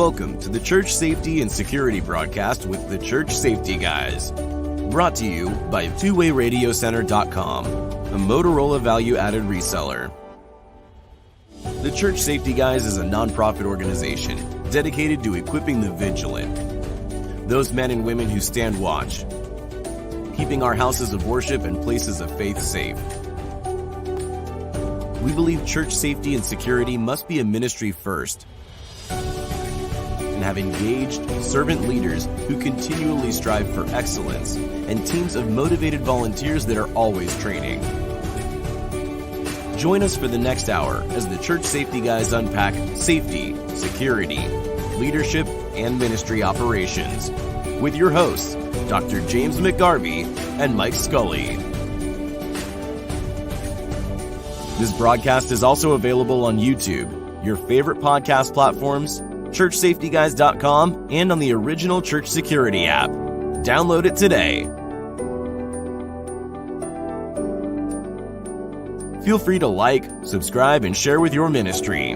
Welcome to the Church Safety and Security broadcast with the Church Safety Guys. Brought to you by TwoWayRadioCenter.com, a Motorola value-added reseller. The Church Safety Guys is a nonprofit organization dedicated to equipping the vigilant, those men and women who stand watch, keeping our houses of worship and places of faith safe. We believe church safety and security must be a ministry first, and have engaged servant leaders who continually strive for excellence and teams of motivated volunteers that are always training. Join us for the next hour as the Church Safety Guys unpack safety, security, leadership, and ministry operations with your hosts, Dr. James McGarvey and Mike Scully. This broadcast is also available on YouTube, your favorite podcast platforms, churchsafetyguys.com, and on the original Church Security app. Download it today. Feel free to like, subscribe, and share with your ministry.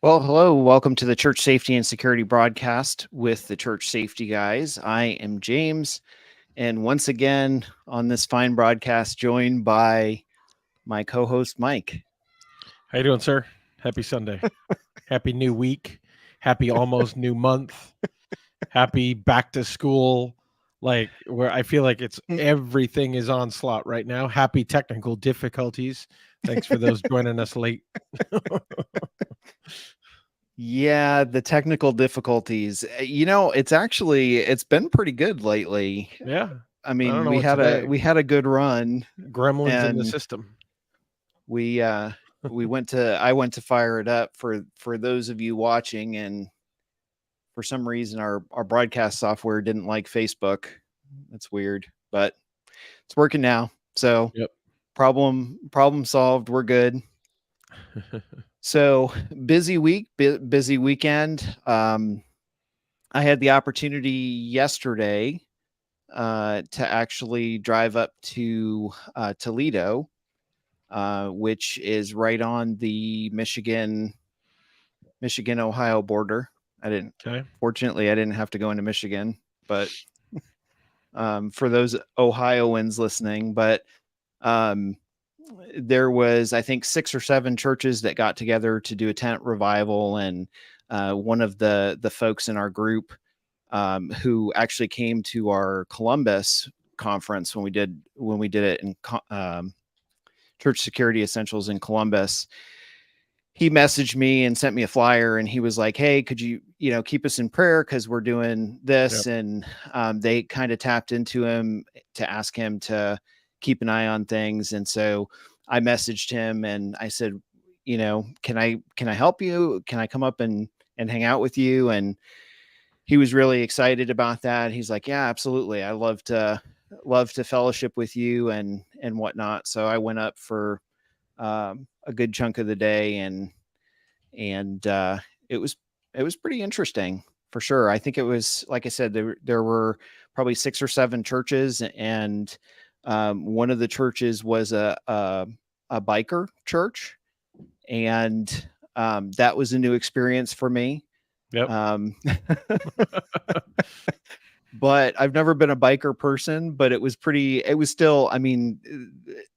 Well, hello. Welcome to the Church Safety and Security broadcast with the Church Safety Guys. I am James, and once again on this fine broadcast, joined by my co-host, Mike. How you doing, sir? Happy Sunday. Happy new week. Happy almost new month. Happy back to school. Like, where I feel like it's everything is on slot right now. Happy technical difficulties. Thanks for those joining us late. Yeah, the technical difficulties. It's been pretty good lately. Yeah. I mean, we had a good run. Gremlins in the system. I went to fire it up for those of you watching, and for some reason our broadcast software didn't like Facebook. That's weird, but it's working now. So yep. Problem solved. We're good. So busy week, busy weekend. I had the opportunity yesterday to actually drive up to Toledo, which is right on the Michigan-Ohio border. Fortunately, I didn't have to go into Michigan, but for those Ohioans listening, there was, I think, 6 or 7 churches that got together to do a tent revival. And one of the folks in our group who actually came to our Columbus conference when we did it in Church Security Essentials in Columbus, he messaged me and sent me a flyer, and he was like, hey, could you keep us in prayer because we're doing this. Yep. And they kind of tapped into him to ask him to keep an eye on things. And so I messaged him and I said, can I help you? Can I come up and hang out with you? And he was really excited about that. He's like, yeah, absolutely. I love to fellowship with you and whatnot. So I went up for a good chunk of the day, and it was pretty interesting for sure. I think it was, like I said, there were probably 6 or 7 churches, and one of the churches was a biker church, and that was a new experience for me. Yep. But I've never been a biker person, but it was still, I mean,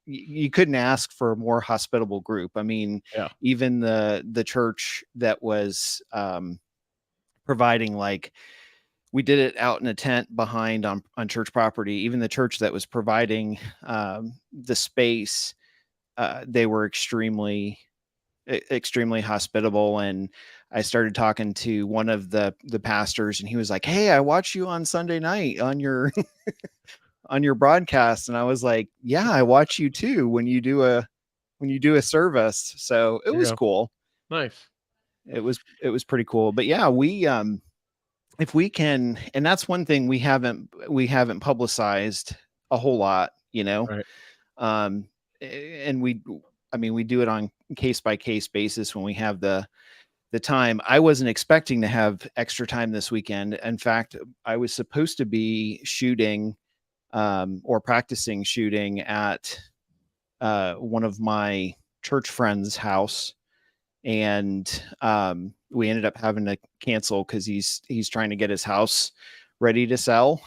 you couldn't ask for a more hospitable group. I mean, yeah. Even the church that was providing, like, we did it out in a tent behind on church property. Even the church that was providing the space, they were extremely hospitable. And I started talking to one of the pastors, and he was like, hey, I watch you on Sunday night on your on your broadcast. And I was like, yeah, I watch you too when you do a service. So it was cool. Nice. It was pretty cool. But yeah, we if we can, and that's one thing we haven't publicized a whole lot, right. And we do it on case by case basis when we have the time. I wasn't expecting to have extra time this weekend. In fact, I was supposed to be shooting or practicing shooting at one of my church friends' house, and we ended up having to cancel because he's trying to get his house ready to sell.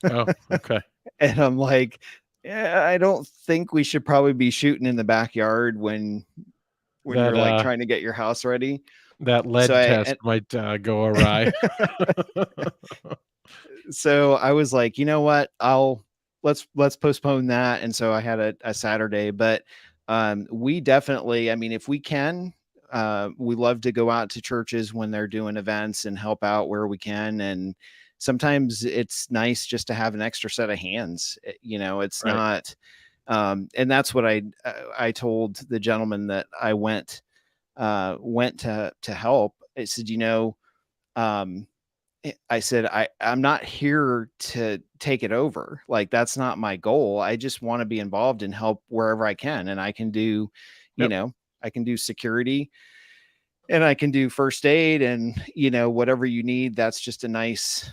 Oh, okay. And I'm like, yeah, I don't think we should probably be shooting in the backyard when you're like trying to get your house ready. That lead test might go awry. So I was like, you know what, let's postpone that. And so I had a Saturday, but we definitely, I mean, if we can, we love to go out to churches when they're doing events and help out where we can. And sometimes it's nice just to have an extra set of hands. It's right. not, and that's what I told the gentleman that I went to help. I said, I said, I'm not here to take it over. Like, that's not my goal. I just want to be involved and help wherever I can. And I can do, I can do security, and I can do first aid, and, whatever you need. That's just a nice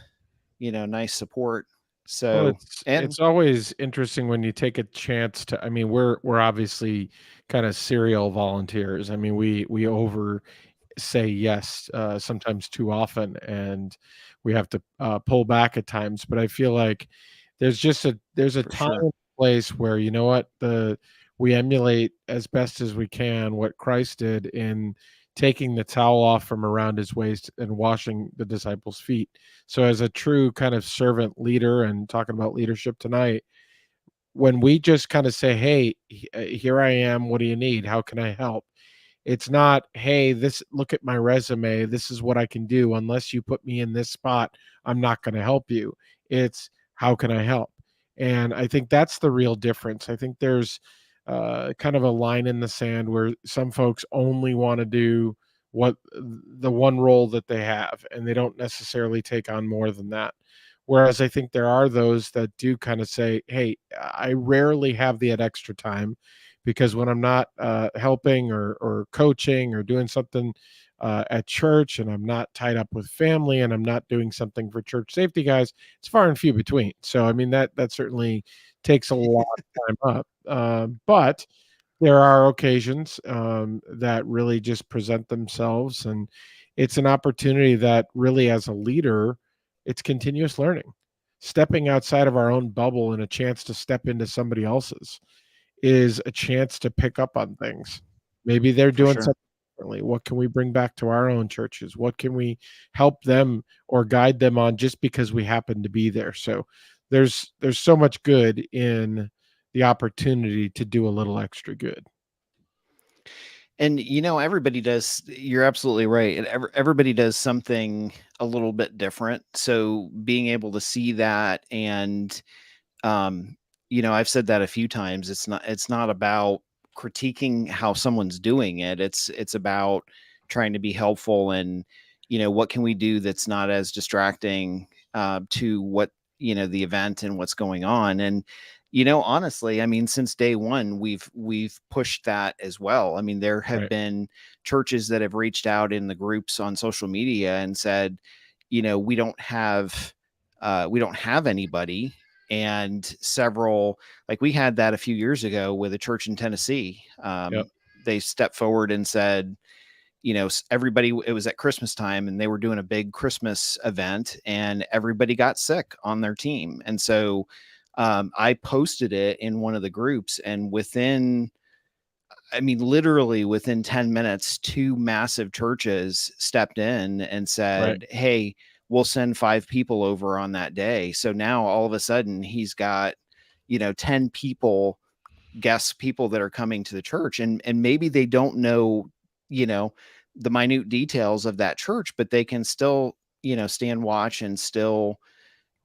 support. So, well, it's always interesting when you take a chance to, I mean, we're obviously kind of serial volunteers. I mean, we say yes sometimes too often, and we have to pull back at times. But I feel like there's a time and place where, you know what, we emulate as best as we can what Christ did in taking the towel off from around his waist and washing the disciples' feet. So as a true kind of servant leader, and talking about leadership tonight, when we just kind of say, hey, here I am, what do you need, how can I help? It's not, hey, look at my resume, this is what I can do. Unless you put me in this spot, I'm not going to help you. It's, how can I help? And I think that's the real difference. I think there's kind of a line in the sand where some folks only want to do what the one role that they have, and they don't necessarily take on more than that. Whereas I think there are those that do kind of say, hey, I rarely have that extra time, because when I'm not helping or coaching or doing something at church, and I'm not tied up with family, and I'm not doing something for Church Safety Guys, it's far and few between. So, I mean, that certainly takes a lot of time up. But there are occasions that really just present themselves, and it's an opportunity that really, as a leader, it's continuous learning, stepping outside of our own bubble, and a chance to step into somebody else's is a chance to pick up on things. Maybe they're doing something differently. What can we bring back to our own churches? What can we help them or guide them on, just because we happen to be there? So there's so much good in the opportunity to do a little extra good. And, everybody does, you're absolutely right. And everybody does something a little bit different. So being able to see that, and, I've said that a few times, it's not about critiquing how someone's doing it. It's about trying to be helpful, and, what can we do that's not as distracting to what, the event and what's going on. And, honestly, I mean, since day one, we've pushed that as well. I mean, there have been churches that have reached out in the groups on social media and said, we don't have anybody. And several, like, we had that a few years ago with a church in Tennessee. They stepped forward and said, everybody, it was at Christmas time, and they were doing a big Christmas event, and everybody got sick on their team. And so I posted it in one of the groups, and literally within 10 minutes, 2 massive churches stepped in and said, hey, we'll send 5 people over on that day. So now all of a sudden he's got, 10 people, guest people that are coming to the church, and maybe they don't know, the minute details of that church, but they can still, stand watch and still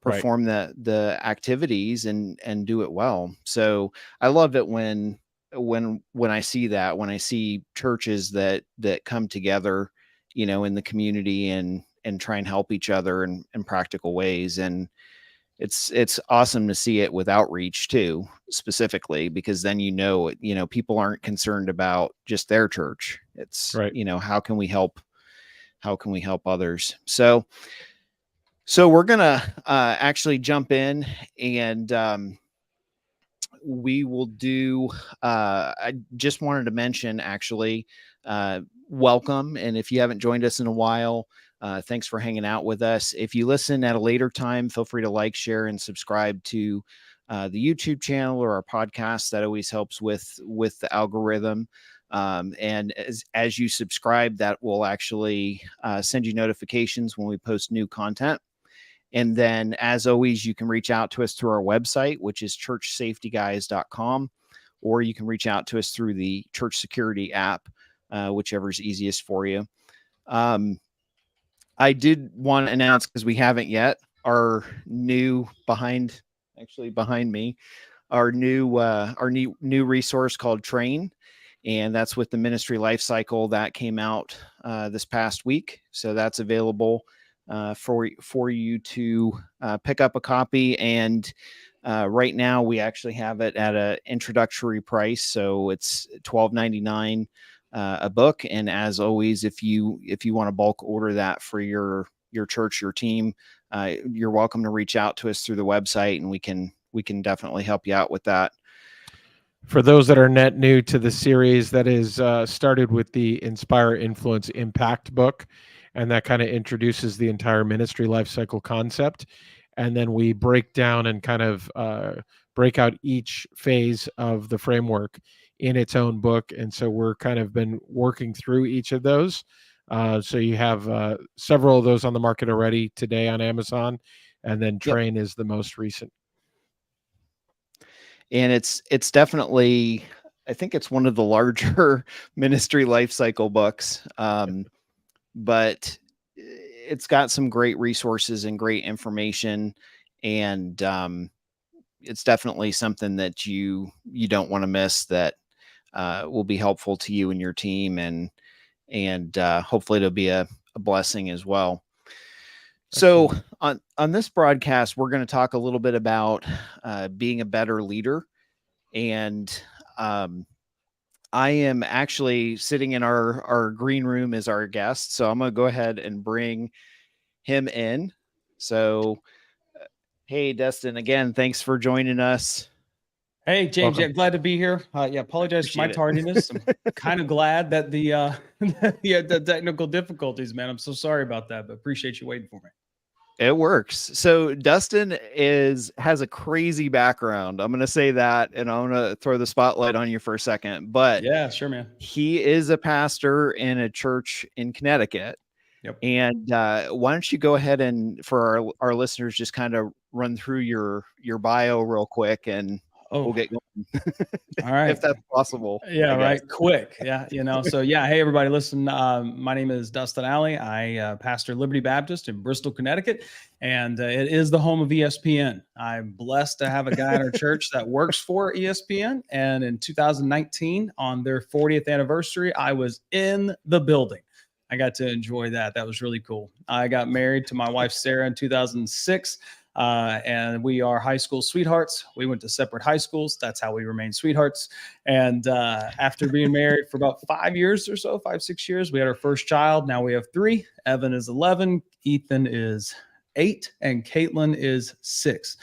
perform the activities and do it well. So I love it when I see that, when I see churches that come together, in the community, and try and help each other in practical ways. And it's awesome to see it with outreach too, specifically, because then, people aren't concerned about just their church. It's, how can we help others? So we're going to actually jump in and we will do, I just wanted to mention actually, welcome. And if you haven't joined us in a while, thanks for hanging out with us. If you listen at a later time, feel free to like, share, and subscribe to the YouTube channel or our podcast. That always helps with the algorithm. And as you subscribe, that will actually send you notifications when we post new content. And then, as always, you can reach out to us through our website, which is churchsafetyguys.com, or you can reach out to us through the Church Security app, whichever is easiest for you. I did want to announce, because we haven't yet, our new behind me, our new resource called Train. And that's with the ministry life cycle that came out this past week. So that's available for you to pick up a copy. And right now we actually have it at an introductory price. So it's $12.99 a book. And as always, if you want to bulk order that for your church, your team, you're welcome to reach out to us through the website, and we can definitely help you out with that. For those that are net new to the series, that is started with the Inspire, Influence, Impact book, and that kind of introduces the entire ministry life cycle concept. And then we break down and kind of break out each phase of the framework in its own book. And so we're kind of been working through each of those. So you have several of those on the market already today on Amazon, and then Train is the most recent. And it's definitely, I think it's one of the larger ministry life cycle books, but it's got some great resources and great information, and it's definitely something that you don't want to miss, that will be helpful to you and your team, and hopefully it'll be a blessing as well. So on this broadcast, we're going to talk a little bit about being a better leader. And I am actually sitting in our green room as our guest. So I'm going to go ahead and bring him in. So, hey, Dustin, again, thanks for joining us. Hey, James, yeah, glad to be here. Apologize for my tardiness. I'm kind of glad that the technical difficulties, man. I'm so sorry about that, but appreciate you waiting for me. It works. So Dustin has a crazy background. I'm going to say that, and I'm going to throw the spotlight on you for a second. But yeah, sure, man. He is a pastor in a church in Connecticut. Yep. And why don't you go ahead and, for our listeners, just kind of run through your bio real quick, and we'll get going. All right. If that's possible. Yeah, right. Quick. Yeah. So yeah. Hey, everybody, listen, my name is Dustin Alley. I pastor Liberty Baptist in Bristol, Connecticut, and it is the home of ESPN. I'm blessed to have a guy in our church that works for ESPN. And in 2019, on their 40th anniversary, I was in the building. I got to enjoy that. That was really cool. I got married to my wife, Sarah, in 2006. And we are high school sweethearts. We went to separate high schools. That's how we remained sweethearts. And after being married for about 5 years or so, 5-6 years, we had our first child. Now we have 3. Evan is 11, Ethan is 8, and Caitlin is 6.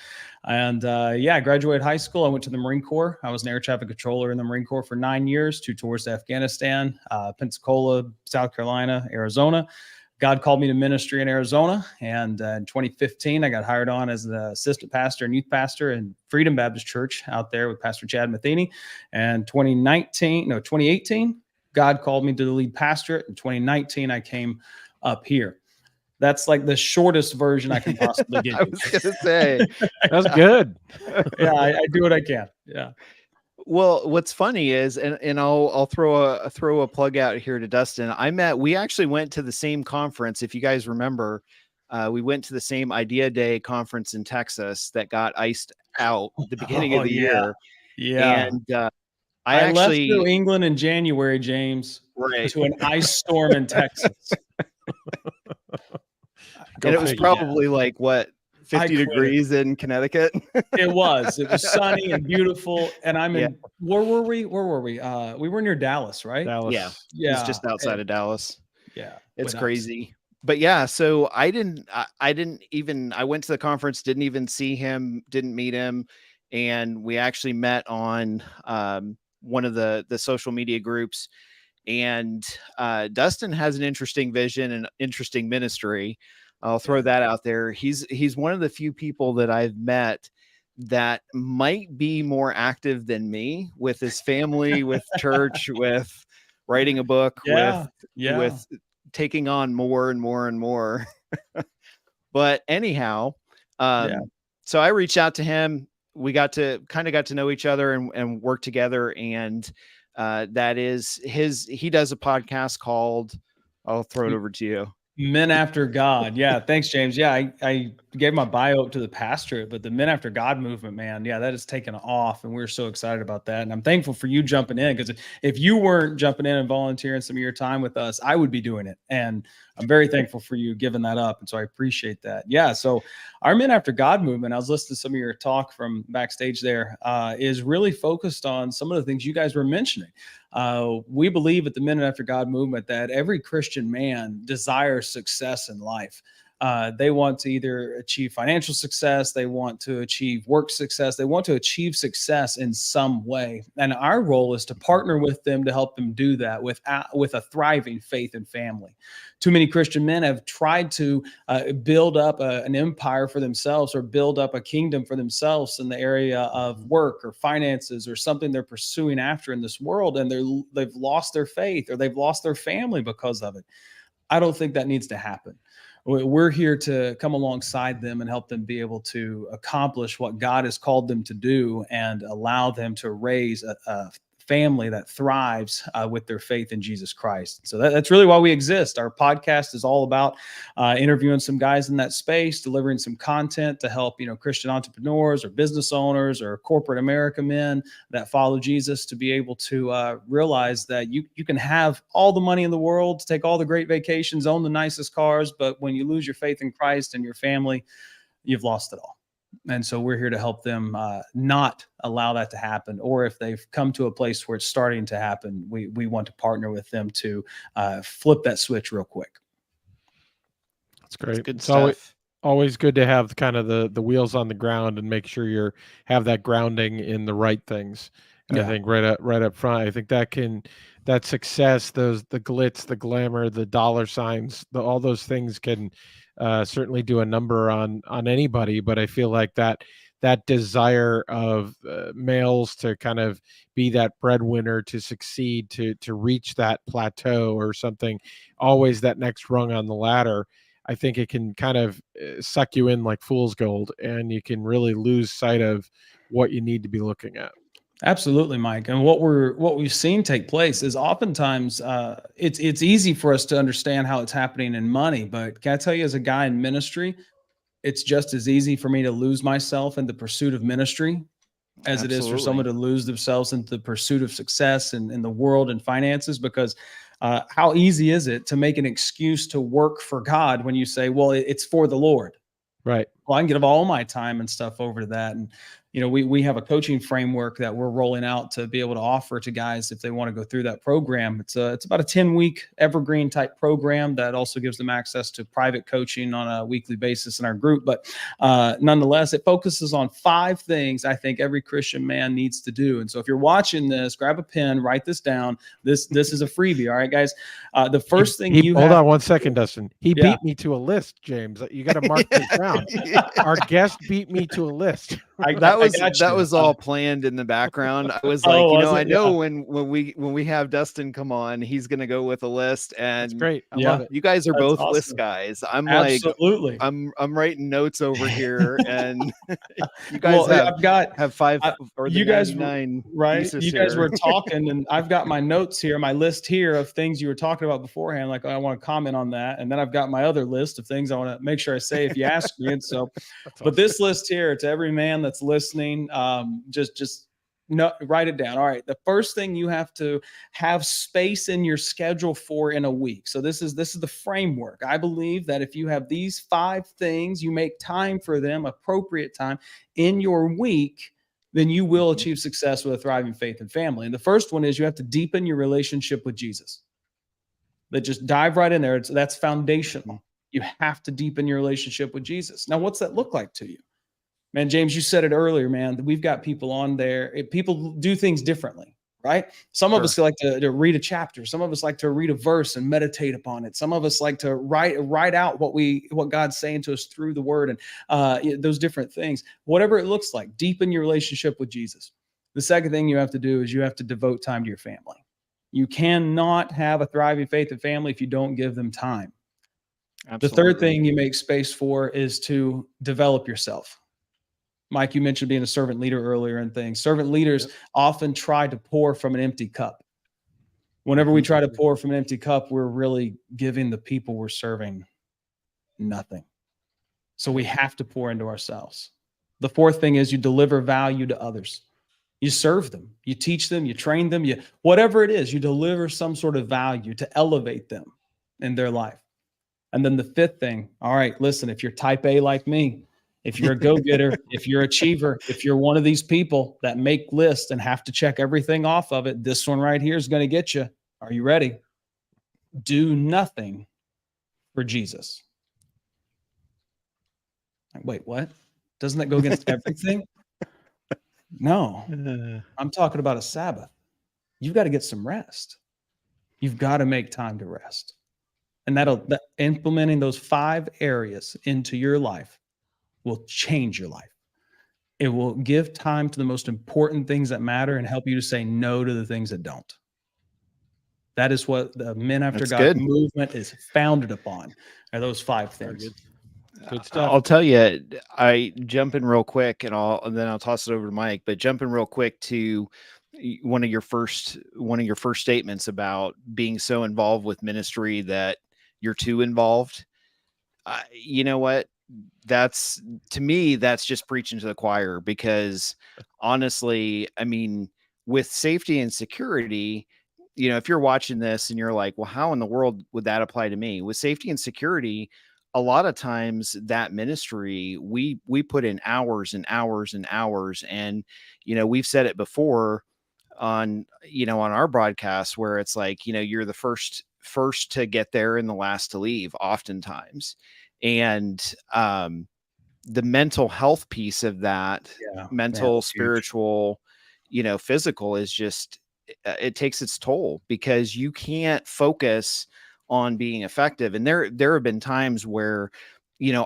And I graduated high school. I went to the Marine Corps. I was an air traffic controller in the Marine Corps for 9 years, 2 tours to Afghanistan, Pensacola, South Carolina, Arizona. God called me to ministry in Arizona, and in 2015, I got hired on as the assistant pastor and youth pastor in Freedom Baptist Church out there with Pastor Chad Matheny. And 2018, God called me to the lead pastorate. In 2019, I came up here. That's like the shortest version I can possibly give you. I was going to say, that's good. Yeah, I do what I can. Yeah. Well, what's funny is, and I'll throw a plug out here to Dustin. We actually went to the same conference. If you guys remember, we went to the same Idea Day conference in Texas that got iced out at the beginning of the year. Yeah. And I left New England in January, James, right, to an ice storm in Texas. And it was probably like what, 50 degrees in Connecticut. It was sunny and beautiful. And I'm in, where were we? We were near Dallas, right? Dallas. Yeah. It's just outside of Dallas. Yeah. It's crazy. But yeah, so I went to the conference, didn't even see him, didn't meet him. and we actually met on one of the social media groups. And Dustin has an interesting vision and interesting ministry. I'll throw that out there. He's one of the few people that I've met that might be more active than me, with his family, with church, with writing a book, with taking on more and more and more. But anyhow, so I reached out to him. We got to know each other and work together. And that is he does a podcast called, I'll throw it over to you. Men After God. Yeah. Thanks, James. Yeah. I gave my bio up to the pastorate, but the Men After God movement, man, yeah, that has taken off, and we're so excited about that. And I'm thankful for you jumping in, because if you weren't jumping in and volunteering some of your time with us, I would be doing it. And I'm very thankful for you giving that up. And so I appreciate that. Yeah. So our Men After God movement, I was listening to some of your talk from backstage there, is really focused on some of the things you guys were mentioning. We believe at the Men After God movement that every Christian man desires success in life. They want to either achieve financial success, they want to achieve work success, they want to achieve success in some way. And our role is to partner with them to help them do that with a thriving faith and family. Too many Christian men have tried to build up an empire for themselves, or build up a kingdom for themselves in the area of work or finances or something they're pursuing after in this world, and they've lost their faith, or they've lost their family because of it. I don't think that needs to happen. We're here to come alongside them and help them be able to accomplish what God has called them to do, and allow them to raise a family that thrives with their faith in Jesus Christ. So that's really why we exist. Our podcast is all about interviewing some guys in that space, delivering some content to help, Christian entrepreneurs or business owners or corporate America men that follow Jesus to be able to realize that you can have all the money in the world, take all the great vacations, own the nicest cars, but when you lose your faith in Christ and your family, you've lost it all. And so we're here to help them not allow that to happen. Or if they've come to a place where it's starting to happen, we want to partner with them to flip that switch real quick. That's great. That's good stuff. Always good to have kind of the wheels on the ground and make sure you have that grounding in the right things. And I think right up front, I think that success, the glitz, the glamour, the dollar signs, all those things can certainly do a number on anybody. But I feel like that desire of males to kind of be that breadwinner, to succeed, to reach that plateau or something, always that next rung on the ladder, I think it can kind of suck you in like fool's gold, and you can really lose sight of what you need to be looking at. Absolutely, Mike. And what we've seen take place is oftentimes it's easy for us to understand how it's happening in money. But can I tell you, as a guy in ministry, it's just as easy for me to lose myself in the pursuit of ministry as it is for someone to lose themselves into the pursuit of success in the world and finances. Because how easy is it to make an excuse to work for God when you say, well, it's for the Lord? Right. Well, I can give all my time and stuff over to that. And, we have a coaching framework that we're rolling out to be able to offer to guys if they want to go through that program. It's about a 10-week evergreen type program that also gives them access to private coaching on a weekly basis in our group. But nonetheless, it focuses on 5 things I think every Christian man needs to do. And so if you're watching this, grab a pen, write this down. This is a freebie. All right, guys. The first thing hold on 1 second, Dustin. He beat me to a list, James. You got to mark this down. Our guest beat me to a list. That was all planned in the background. I was like, I know when we have Dustin come on, he's going to go with a list. And that's great. I love it. You guys are both awesome list guys. I'm absolutely. Like, I'm writing notes over here, and you guys have 5 or the you guys 99 right. You guys here. were talking, and I've got my notes here, my list here of things you were talking about beforehand. Like, I want to comment on that, and then I've got my other list of things I want to make sure I say if you ask me. And so, but this list here, to every man that's listening, just write it down. All right. The first thing you have to have space in your schedule for in a week. So this is the framework. I believe that if you have these 5 things, you make time for them, appropriate time in your week, then you will achieve success with a thriving faith and family. And the first one is you have to deepen your relationship with Jesus. But just dive right in there. That's foundational. You have to deepen your relationship with Jesus. Now, what's that look like to you? Man, James, you said it earlier, man. We've got people on there. People do things differently, right? Some of us like to read a chapter. Some of us like to read a verse and meditate upon it. Some of us like to write out what God's saying to us through the Word, and those different things. Whatever it looks like, deepen your relationship with Jesus. The second thing you have to do is you have to devote time to your family. You cannot have a thriving faith and family if you don't give them time. Absolutely. The third thing you make space for is to develop yourself. Mike, you mentioned being a servant leader earlier and things. Servant leaders often try to pour from an empty cup. Whenever we try to pour from an empty cup, we're really giving the people we're serving nothing. So we have to pour into ourselves. The fourth thing is you deliver value to others. You serve them, you teach them, you train them, whatever it is, you deliver some sort of value to elevate them in their life. And then the fifth thing, all right, listen, if you're type A like me, if you're a go-getter, if you're an achiever, if you're one of these people that make lists and have to check everything off of it, this one right here is going to get you. Are you ready? Do nothing for Jesus. Wait, what? Doesn't that go against everything? No, I'm talking about a Sabbath. You've got to get some rest. You've got to make time to rest. And implementing those 5 areas into your life will change your life. It will give time to the most important things that matter and help you to say no to the things that don't. That is what the Men After God movement is founded upon, are those 5 things. Good stuff. I'll tell you, I jump in real quick and then I'll toss it over to Mike, but jump in real quick to one of your first statements about being so involved with ministry that you're too involved. You know what? To me, that's just preaching to the choir, because honestly, I mean, with safety and security, if you're watching this and you're like, well, how in the world would that apply to me? With safety and security, a lot of times that ministry, we put in hours and hours and hours. And, we've said it before on our broadcast, where it's like, you're the first to get there and the last to leave oftentimes. And the mental health piece of that, mental, spiritual, physical, is just, it takes its toll, because you can't focus on being effective. And there have been times where,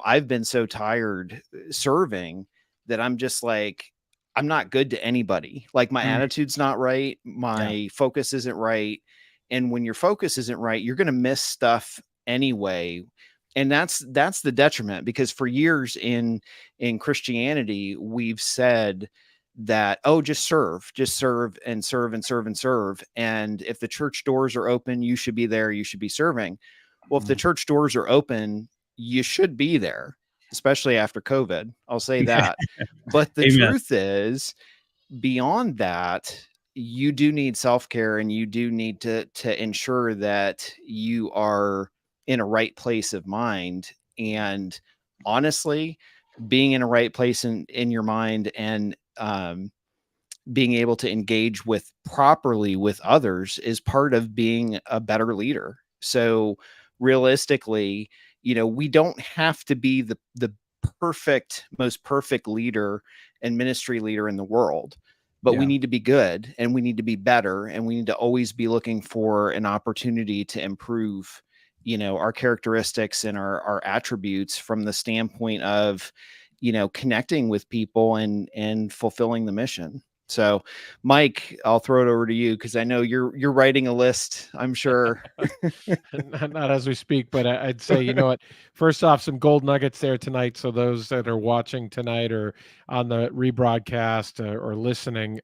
I've been so tired serving that I'm just like, I'm not good to anybody. Like, my attitude's not right. My focus isn't right. And when your focus isn't right, you're going to miss stuff anyway. And that's the detriment, because for years in Christianity, we've said that, just serve and serve and serve and serve. And if the church doors are open, you should be there. You should be serving. Well, if the church doors are open, you should be there, especially after COVID. I'll say that. But the truth is, beyond that, you do need self-care, and you do need to ensure that you are in a right place of mind. And honestly, being in a right place in your mind, and being able to engage properly with others, is part of being a better leader. So realistically, we don't have to be the most perfect leader and ministry leader in the world, but we need to be good, and we need to be better, and we need to always be looking for an opportunity to improve, our characteristics and our attributes, from the standpoint of, connecting with people and fulfilling the mission. So, Mike, I'll throw it over to you, because I know you're writing a list, I'm sure. not as we speak, but I'd say, what, first off, some gold nuggets there tonight. So those that are watching tonight or on the rebroadcast or listening,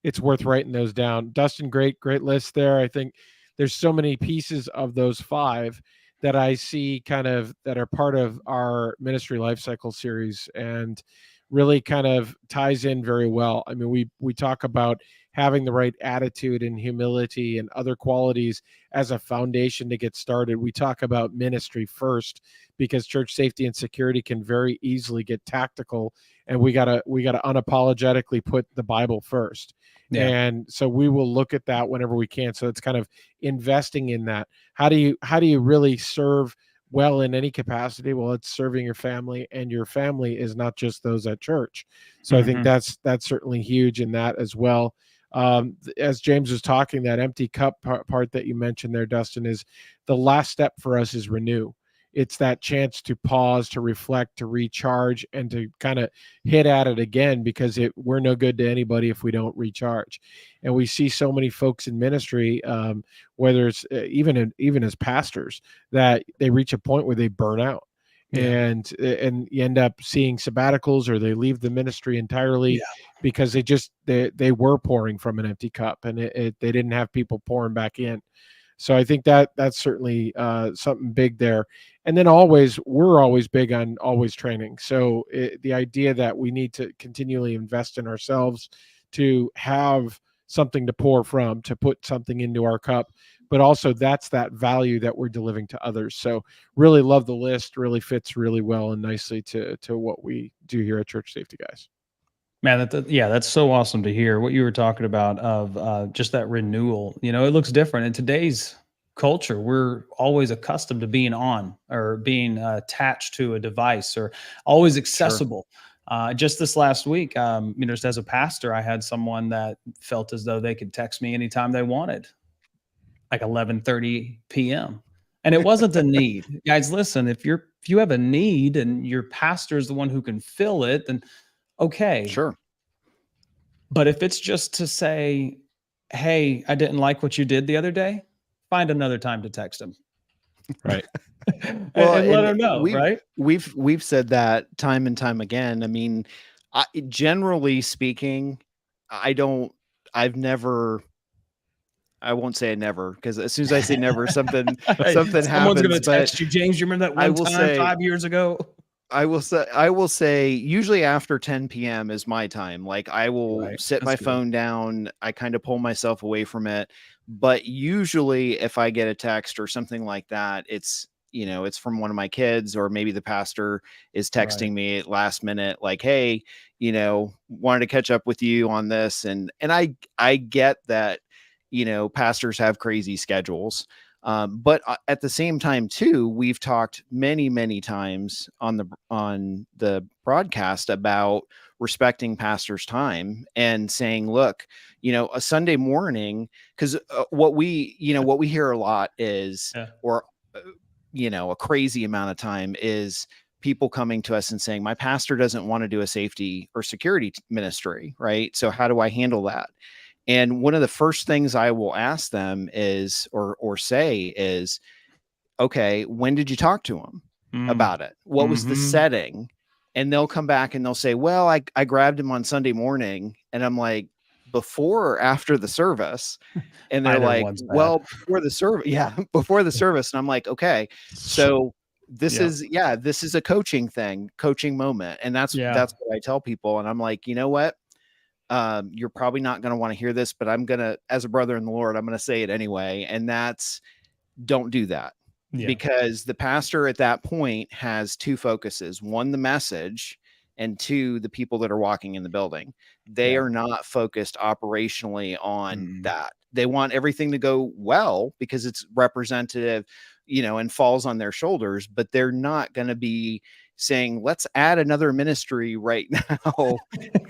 it's worth writing those down. Dustin, great list there. I think there's so many pieces of those 5 that I see kind of that are part of our ministry life cycle series, and really kind of ties in very well. I mean, we talk about having the right attitude and humility and other qualities as a foundation to get started. We talk about ministry first, because church safety and security can very easily get tactical, and we gotta unapologetically put the Bible first. Yeah. And so we will look at that whenever we can. So it's kind of investing in that. How do you really serve well in any capacity, well, it's serving your family, and your family is not just those at church. So I think that's certainly huge in that as well. As James was talking, that empty cup part that you mentioned there, Dustin, is the last step for us is renew. It's that chance to pause, to reflect, to recharge, and to kind of hit at it again, because we're no good to anybody if we don't recharge. And we see so many folks in ministry, whether it's even as pastors, that they reach a point where they burn out. Yeah. And you end up seeing sabbaticals, or they leave the ministry entirely because they were pouring from an empty cup, and they didn't have people pouring back in. So I think that's certainly something big there. And then we're always big on always training. So the idea that we need to continually invest in ourselves to have something to pour from, to put something into our cup, but also that's that value that we're delivering to others. So really love the list, really fits really well and nicely to what we do here at Church Safety Guys. Man, that's so awesome to hear what you were talking about of just that renewal. You know, it looks different in today's culture. We're always accustomed to being on or being attached to a device, or always accessible. Sure. Just this last week, just as a pastor, I had someone that felt as though they could text me anytime they wanted, like 11:30 p.m. And it wasn't a need. Guys, listen, if you have a need and your pastor is the one who can fill it, then okay. Sure. But if it's just to say, hey, I didn't like what you did the other day, find another time to text him. Right. and let him know, right? We've said that time and time again. I mean, generally speaking, I won't say I never, because as soon as I say never, something happens. Someone's going to text you, James. You remember that one time 5 years ago? I will say usually after 10 p.m. is my time. Like I will sit my phone down. I kind of pull myself away from it. But usually if I get a text or something like that, it's from one of my kids, or maybe the pastor is texting me at last minute, like, hey, wanted to catch up with you on this. And I get that, pastors have crazy schedules. But at the same time, too, we've talked many, many times on the broadcast about respecting pastors' time and saying, look, a Sunday morning, because what we hear a lot is, a crazy amount of time is people coming to us and saying, my pastor doesn't want to do a safety or security ministry, right? So how do I handle that? And one of the first things I will ask them is, or say is, okay, when did you talk to him about it? What was the setting? And they'll come back and they'll say, well, I grabbed him on Sunday morning. And I'm like, before or after the service? And they're like, well, before the service. Yeah, before the service. And I'm like, okay, so this is a coaching moment. And that's what I tell people. And I'm like, you know what? You're probably not going to want to hear this, but I'm going to, as a brother in the Lord, I'm going to say it anyway. And that's, don't do that, because the pastor at that point has two focuses: one, the message, and two, the people that are walking in the building. They are not focused operationally on that. They want everything to go well because it's representative, and falls on their shoulders, but they're not going to be saying, let's add another ministry right now,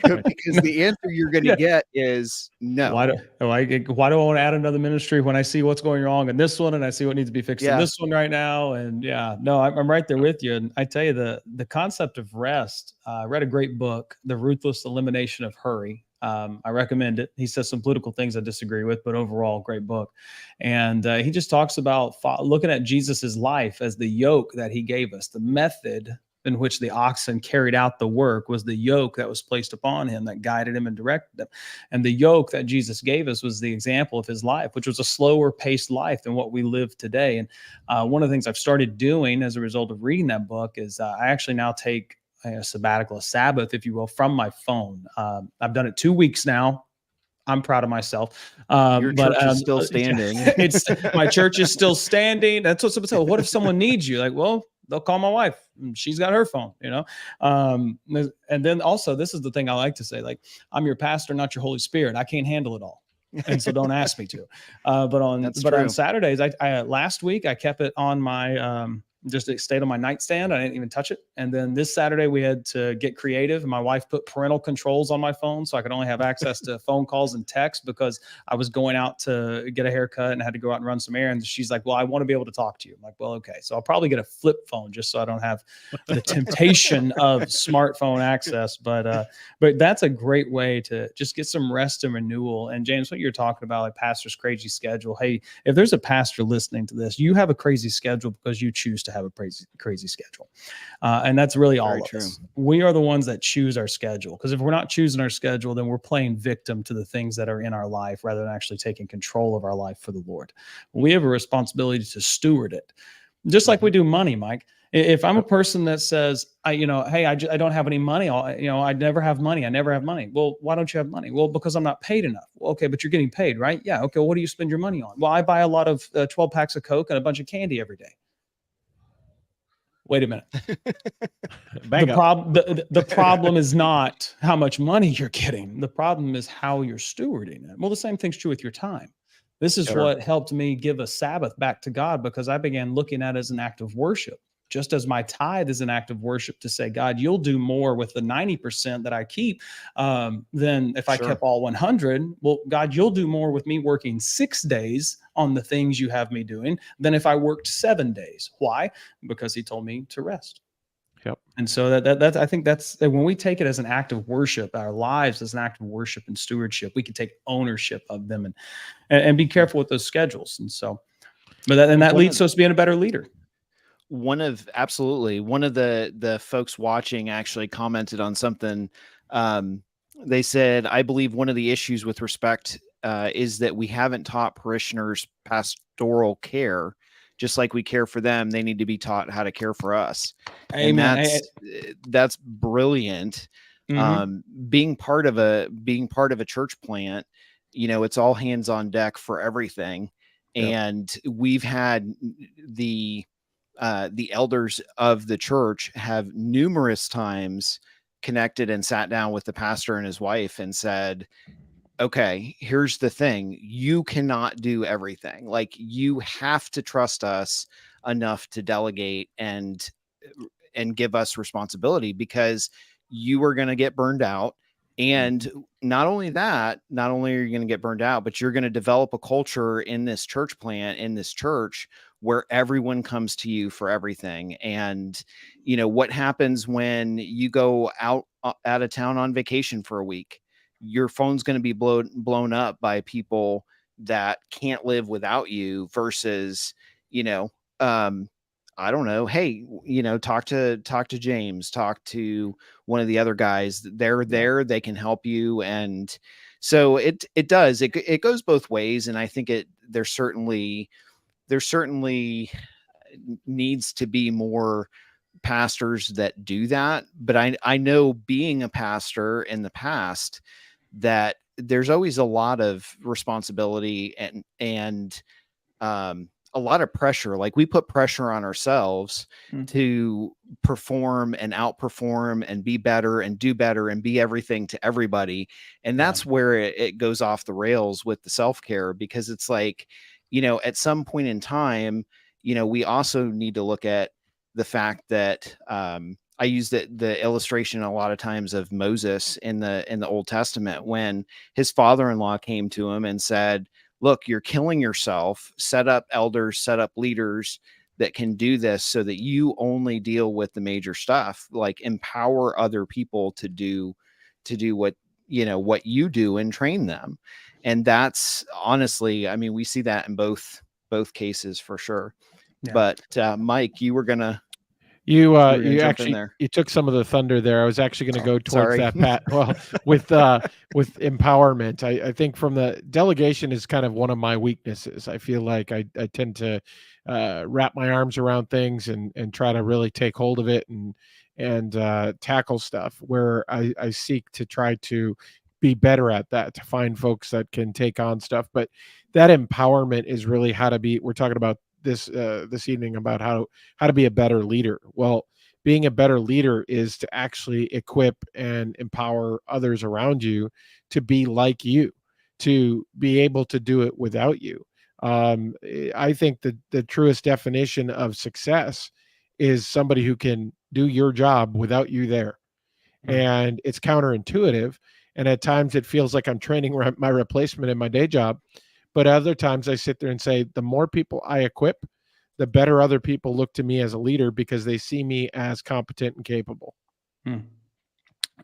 because the answer you're going to get is no. Why do I want to add another ministry when I see what's going wrong in this one, and I see what needs to be fixed in this one right now? And I'm right there with you. And I tell you, the concept of rest, I read a great book, The Ruthless Elimination of Hurry. I recommend it. He says some political things I disagree with, but overall, great book. And he just talks about looking at Jesus's life as the yoke that he gave us. The method in which the oxen carried out the work was the yoke that was placed upon him, that guided him and directed him. And the yoke that Jesus gave us was the example of his life, which was a slower paced life than what we live today. And one of the things I've started doing as a result of reading that book is I actually now take a sabbatical, a Sabbath, if you will, from my phone. I've done it 2 weeks now. I'm proud of myself. Your church is still standing. My church is still standing. That's what someone said. What if someone needs you? Like, well, they'll call my wife. She's got her phone, And then also, this is the thing I like to say, like, I'm your pastor, not your Holy Spirit. I can't handle it all. And so don't ask me to. But on Saturdays, I last week I kept it on my Just it stayed on my nightstand. I didn't even touch it. And then this Saturday we had to get creative. My wife put parental controls on my phone so I could only have access to phone calls and text because I was going out to get a haircut and I had to go out and run some errands. She's like, well, I want to be able to talk to you. I'm like, well, okay. So I'll probably get a flip phone just so I don't have the temptation of smartphone access. But that's a great way to just get some rest and renewal. And James, what you're talking about, like pastor's crazy schedule. Hey, if there's a pastor listening to this, you have a crazy schedule because you choose to have a crazy schedule. And that's really all of us. We are the ones that choose our schedule. Because if we're not choosing our schedule, then we're playing victim to the things that are in our life rather than actually taking control of our life for the Lord. We have a responsibility to steward it. Just like we do money, Mike. If I'm a person that says, hey, I don't have any money. I never have money. I never have money. Well, why don't you have money? Well, because I'm not paid enough. Well, okay, but you're getting paid, right? Yeah. Okay. Well, what do you spend your money on? Well, I buy a lot of 12 packs of Coke and a bunch of candy every day. Wait a minute. The problem is not how much money you're getting. The problem is how you're stewarding it. Well, the same thing's true with your time. This is what helped me give a Sabbath back to God, because I began looking at it as an act of worship. Just as my tithe is an act of worship to say, God, you'll do more with the 90% that I keep than if I kept all 100. Well, God, you'll do more with me working 6 days on the things you have me doing than if I worked 7 days. Why? Because he told me to rest. Yep. And so that's I think that's when we take it as an act of worship, our lives as an act of worship and stewardship, we can take ownership of them and be careful with those schedules. And so, that leads to us being a better leader. One of the folks watching actually commented on something. They said, I believe one of the issues with respect is that we haven't taught parishioners pastoral care. Just like we care for them, they need to be taught how to care for us. Amen. And that's brilliant. Mm-hmm. Being part of a church plant, it's all hands on deck for everything. Yep. And we've had the elders of the church have numerous times connected and sat down with the pastor and his wife and said, okay, here's the thing. You cannot do everything. Like, you have to trust us enough to delegate and give us responsibility, because you are going to get burned out. And not only are you going to get burned out, but you're going to develop a culture in this church plant, in this church, where everyone comes to you for everything. And, what happens when you go out of town on vacation for a week? Your phone's going to be blown up by people that can't live without you versus, I don't know. Hey, talk to James, talk to one of the other guys. They're there, they can help you. And so it goes both ways. And I think there certainly needs to be more pastors that do that. But I know, being a pastor in the past, that there's always a lot of responsibility and a lot of pressure. Like, we put pressure on ourselves to perform and outperform and be better and do better and be everything to everybody. And that's where it goes off the rails with the self-care, because it's like, at some point in time, we also need to look at the fact that I use the illustration a lot of times of Moses in the Old Testament, when his father-in-law came to him and said, look, you're killing yourself. Set up elders, set up leaders that can do this so that you only deal with the major stuff. Like, empower other people to do what you do, and train them. And that's, honestly, I mean, we see that in both cases for sure. Yeah. But Mike, you were gonna you actually you took some of the thunder there. I was actually going to go towards that, well, with empowerment. I think from the delegation is kind of one of my weaknesses. I feel like I tend to wrap my arms around things and try to really take hold of it and tackle stuff, where I seek to try to be better at that, to find folks that can take on stuff. But that empowerment is really how to be. We're talking about this evening about how to be a better leader. Well, being a better leader is to actually equip and empower others around you to be like you, to be able to do it without you. I think that the truest definition of success is somebody who can do your job without you there. And it's counterintuitive. And at times it feels like I'm training my replacement in my day job. But other times I sit there and say, the more people I equip, the better other people look to me as a leader because they see me as competent and capable.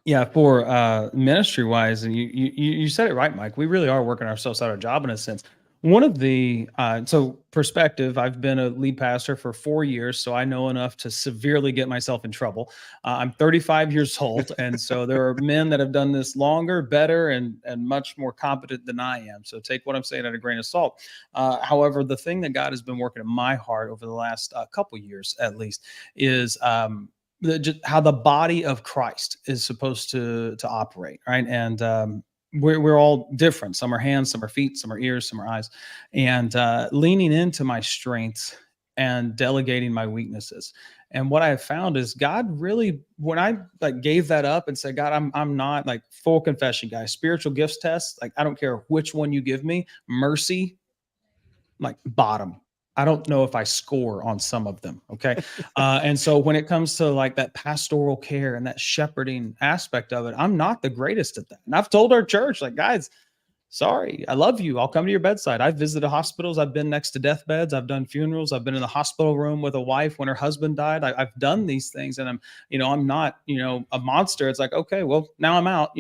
Yeah, for ministry wise, and you said it right, Mike. We really are working ourselves out of a job in a sense. One of the so perspective, I've been a lead pastor for 4 years, so I know enough to severely get myself in trouble. I'm 35 years old, and so there are men that have done this longer, better, and much more competent than I am. So take what I'm saying at a grain of salt. However, the thing that God has been working in my heart over the last couple years, at least, is how the body of Christ is supposed to operate, right? And we're all different. Some are hands, some are feet, some are ears, some are eyes, and leaning into my strengths and delegating my weaknesses. And what I have found is God really, when I gave that up and said, God, I'm not, like, full confession, guys, spiritual gifts test, like, I don't care which one you give me, mercy, like, bottom. I don't know if I score on some of them. Okay. And so when it comes to like that pastoral care and that shepherding aspect of it, I'm not the greatest at that. And I've told our church, like, guys, sorry, I love you. I'll come to your bedside. I've visited hospitals. I've been next to deathbeds. I've done funerals. I've been in the hospital room with a wife when her husband died. I've done these things, and I'm not, a monster. It's like, okay, well, now I'm out,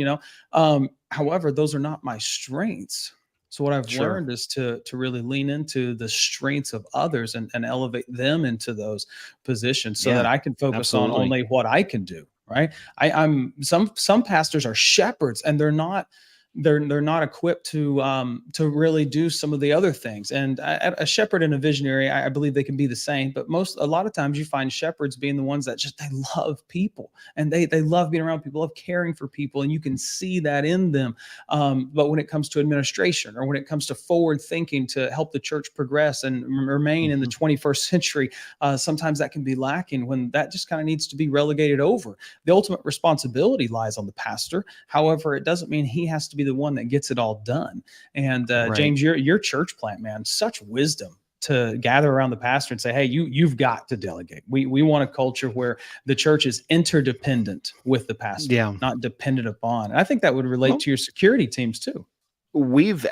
however, those are not my strengths. So what I've learned is to really lean into the strengths of others and elevate them into those positions so that I can focus on only what I can do. Right. I'm some pastors are shepherds, and they're not equipped to really do some of the other things. And a shepherd and a visionary, I believe they can be the same, but a lot of times you find shepherds being the ones that they love people, and they love being around people, love caring for people, and you can see that in them. But when it comes to administration, or when it comes to forward thinking to help the church progress and remain in the 21st century, sometimes that can be lacking, when that just kind of needs to be relegated over. The ultimate responsibility lies on the pastor. However, it doesn't mean he has to be the one that gets it all done. And James, your church plant, man, such wisdom to gather around the pastor and say, hey, you've got to delegate. We want a culture where the church is interdependent with the pastor, not dependent upon. And I think that would relate to your security teams too. We've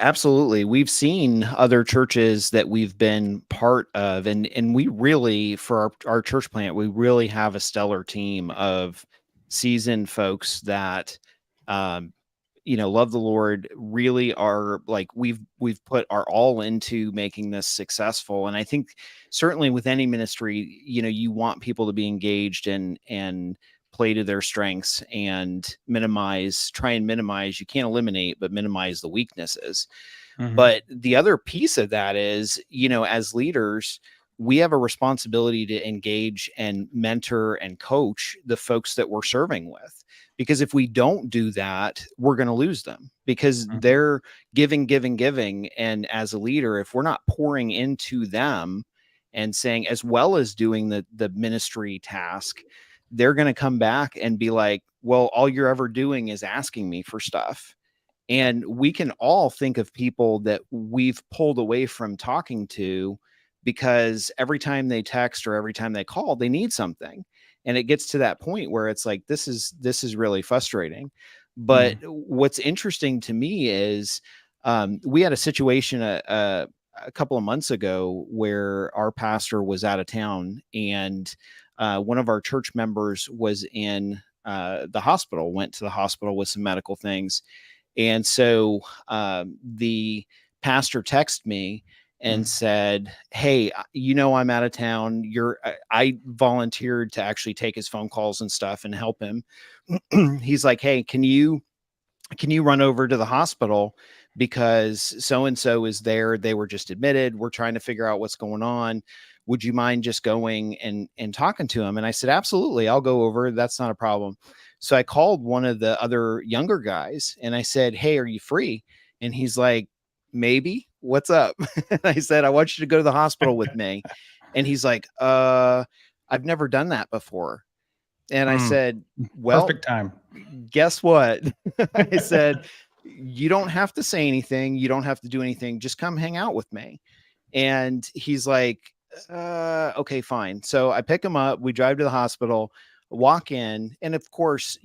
seen other churches that we've been part of, and we really, for our church plant, we really have a stellar team of seasoned folks that love the Lord, really are like, we've put our all into making this successful. And I think certainly with any ministry, you want people to be engaged and play to their strengths and try and minimize, you can't eliminate, but minimize the weaknesses. But the other piece of that is, as leaders, we have a responsibility to engage and mentor and coach the folks that we're serving with. Because if we don't do that, we're going to lose them, because they're giving. And as a leader, if we're not pouring into them and saying, as well as doing the ministry task, they're going to come back and be like, well, all you're ever doing is asking me for stuff. And we can all think of people that we've pulled away from talking to because every time they text or every time they call, they need something. And it gets to that point where it's like, this is really frustrating. But what's interesting to me is we had a situation a couple of months ago where our pastor was out of town, and one of our church members was in went to the hospital with some medical things. And so the pastor texted me and said, hey, I'm out of town. I volunteered to actually take his phone calls and stuff and help him. He's like, hey, can you run over to the hospital, because so-and-so is there. They were just admitted. We're trying to figure out what's going on. Would you mind just going and talking to him? And I said, absolutely, I'll go over. That's not a problem. So I called one of the other younger guys and I said, hey, are you free? And he's like, maybe. What's up? I said, I want you to go to the hospital with me. And he's like, I've never done that before. And I said, well, perfect time. Guess what? I said, you don't have to say anything. You don't have to do anything. Just come hang out with me. And he's like, Okay, fine. So I pick him up, we drive to the hospital, walk in, and of course,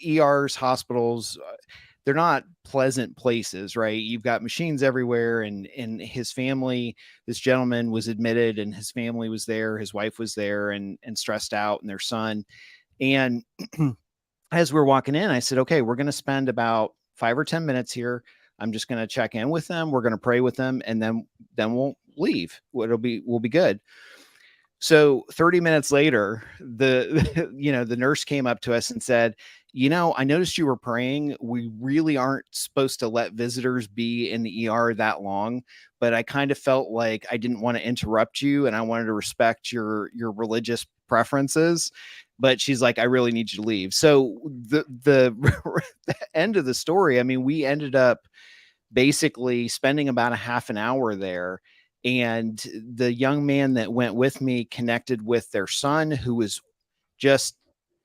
ERs, hospitals, they're not pleasant places, right? You've got machines everywhere, and his family, this gentleman was admitted, and his family was there, his wife was there, and stressed out, and their son. And as we're walking in, I said, okay, we're going to spend about 5 or 10 minutes here. I'm just going to check in with them. We're going to pray with them, and then we'll leave. We'll be good. So 30 minutes later, the nurse came up to us and said, I noticed you were praying. We really aren't supposed to let visitors be in the ER that long, but I kind of felt like I didn't want to interrupt you, and I wanted to respect your religious preferences. But she's like, I really need you to leave. So the end of the story, I mean, we ended up basically spending about a half an hour there. And the young man that went with me connected with their son, who was just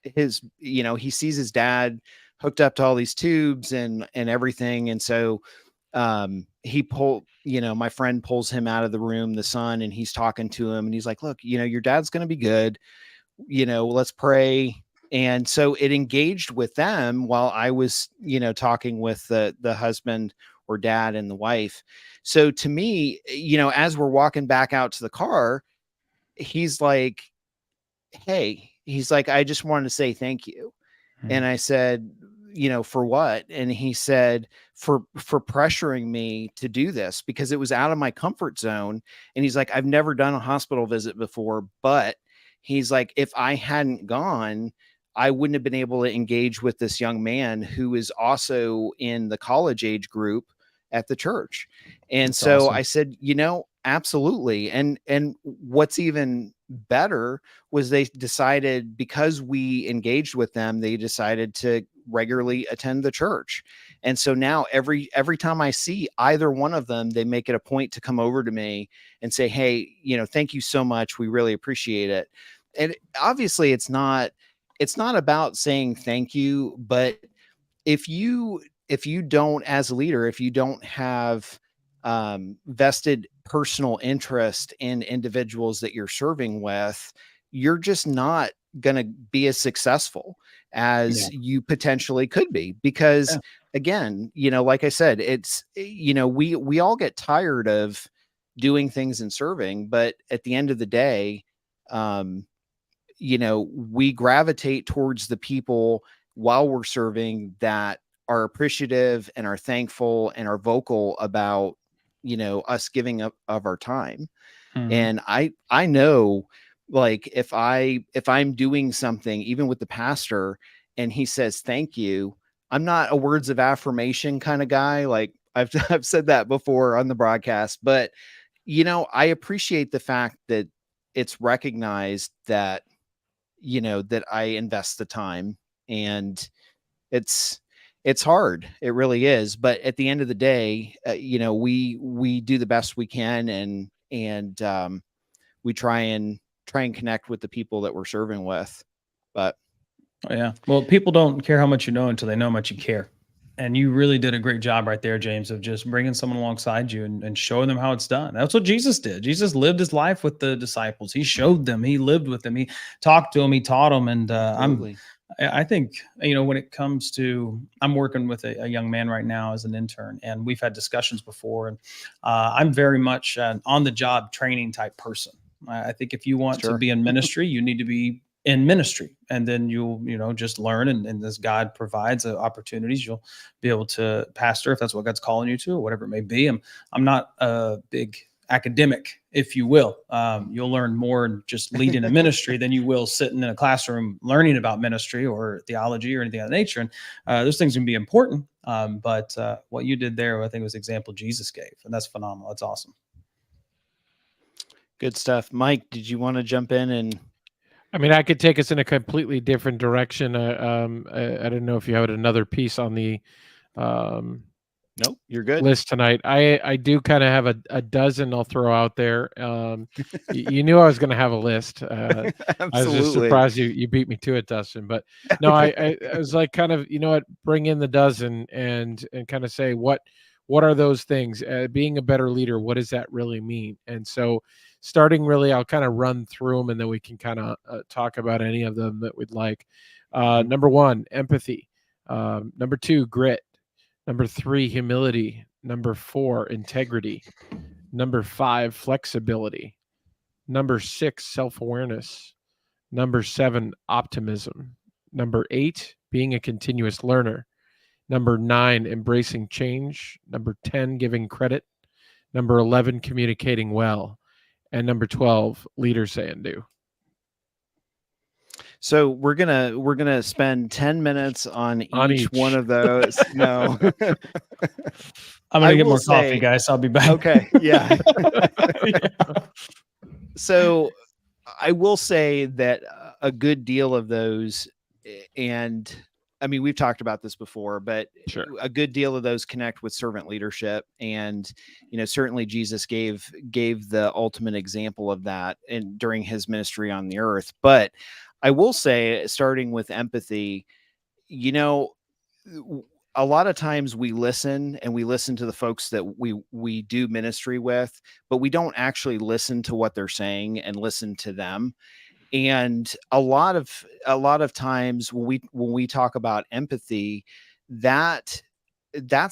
he sees his dad hooked up to all these tubes and everything. And so my friend pulls him out of the room, the son, and he's talking to him, and he's like, look, your dad's going to be good. Let's pray. And so it engaged with them while I was, talking with the husband or dad and the wife. So to me, as we're walking back out to the car, he's like, hey, I just wanted to say thank you. Mm-hmm. And I said, for what? And he said, for pressuring me to do this, because it was out of my comfort zone. And he's like, I've never done a hospital visit before, but he's like, if I hadn't gone, I wouldn't have been able to engage with this young man who is also in the college age group at the church. And that's so awesome. I said, absolutely. And what's even better was they decided, because we engaged with them, they decided to regularly attend the church. And so now every time I see either one of them, they make it a point to come over to me and say, hey, thank you so much. We really appreciate it. And obviously it's not about saying thank you, but if you don't, as a leader, if you don't have vested personal interest in individuals that you're serving with, you're just not going to be as successful as you potentially could be. Because again, like I said, it's, we all get tired of doing things and serving, but at the end of the day, we gravitate towards the people while we're serving that are appreciative and are thankful and are vocal about, us giving up of our time. Mm-hmm. And I know, like, if I'm doing something, even with the pastor, and he says, thank you, I'm not a words of affirmation kind of guy. Like I've said that before on the broadcast, but I appreciate the fact that it's recognized that, that I invest the time, and it's hard. It really is. But at the end of the day, we do the best we can, and we try and connect with the people that we're serving with. But well, people don't care how much you know until they know how much you care. And you really did a great job right there, James, of just bringing someone alongside you and showing them how it's done. That's what Jesus did. Jesus lived his life with the disciples. He showed them, he lived with them, he talked to them, he taught them. And I think, when it comes to, I'm working with a young man right now as an intern, and we've had discussions before, and I'm very much an on the job training type person. I think if you want to be in ministry, you need to be in ministry, and then you'll, just learn. And as God provides opportunities, you'll be able to pastor if that's what God's calling you to, or whatever it may be. I'm not a big academic, if you will. You'll learn more just leading a ministry than you will sitting in a classroom learning about ministry or theology or anything of that nature. And those things can be important. But what you did there, I think, was the example Jesus gave, and that's phenomenal. That's awesome. Good stuff. Mike, did you want to jump in? And I mean, I could take us in a completely different direction. I don't know if you have another piece on the nope, you're good list tonight. I do kind of have a dozen I'll throw out there. You knew I was going to have a list. I was just surprised you beat me to it, Dustin. But no, I was like, kind of, bring in the dozen and kind of say what are those things? Being a better leader, what does that really mean? And so starting really, I'll kind of run through them and then we can kind of talk about any of them that we'd like. Number 1, empathy. Number 2, grit. Number 3, humility. Number 4, integrity. Number 5, flexibility. Number 6, self-awareness. Number 7, optimism. Number 8, being a continuous learner. Number 9, embracing change. Number 10, giving credit. Number 11, communicating well. And number 12, leaders say and do. So we're gonna spend 10 minutes on each one of those. No. I'm gonna get more coffee, guys. I'll be back. Okay. Yeah. So I will say that a good deal of those, and I mean, we've talked about this before, but sure, a good deal of those connect with servant leadership. And, certainly Jesus gave the ultimate example of that during his ministry on the earth. But I will say, starting with empathy, a lot of times we listen to the folks that we do ministry with, but we don't actually listen to what they're saying and listen to them. And a lot of times when we talk about empathy, that's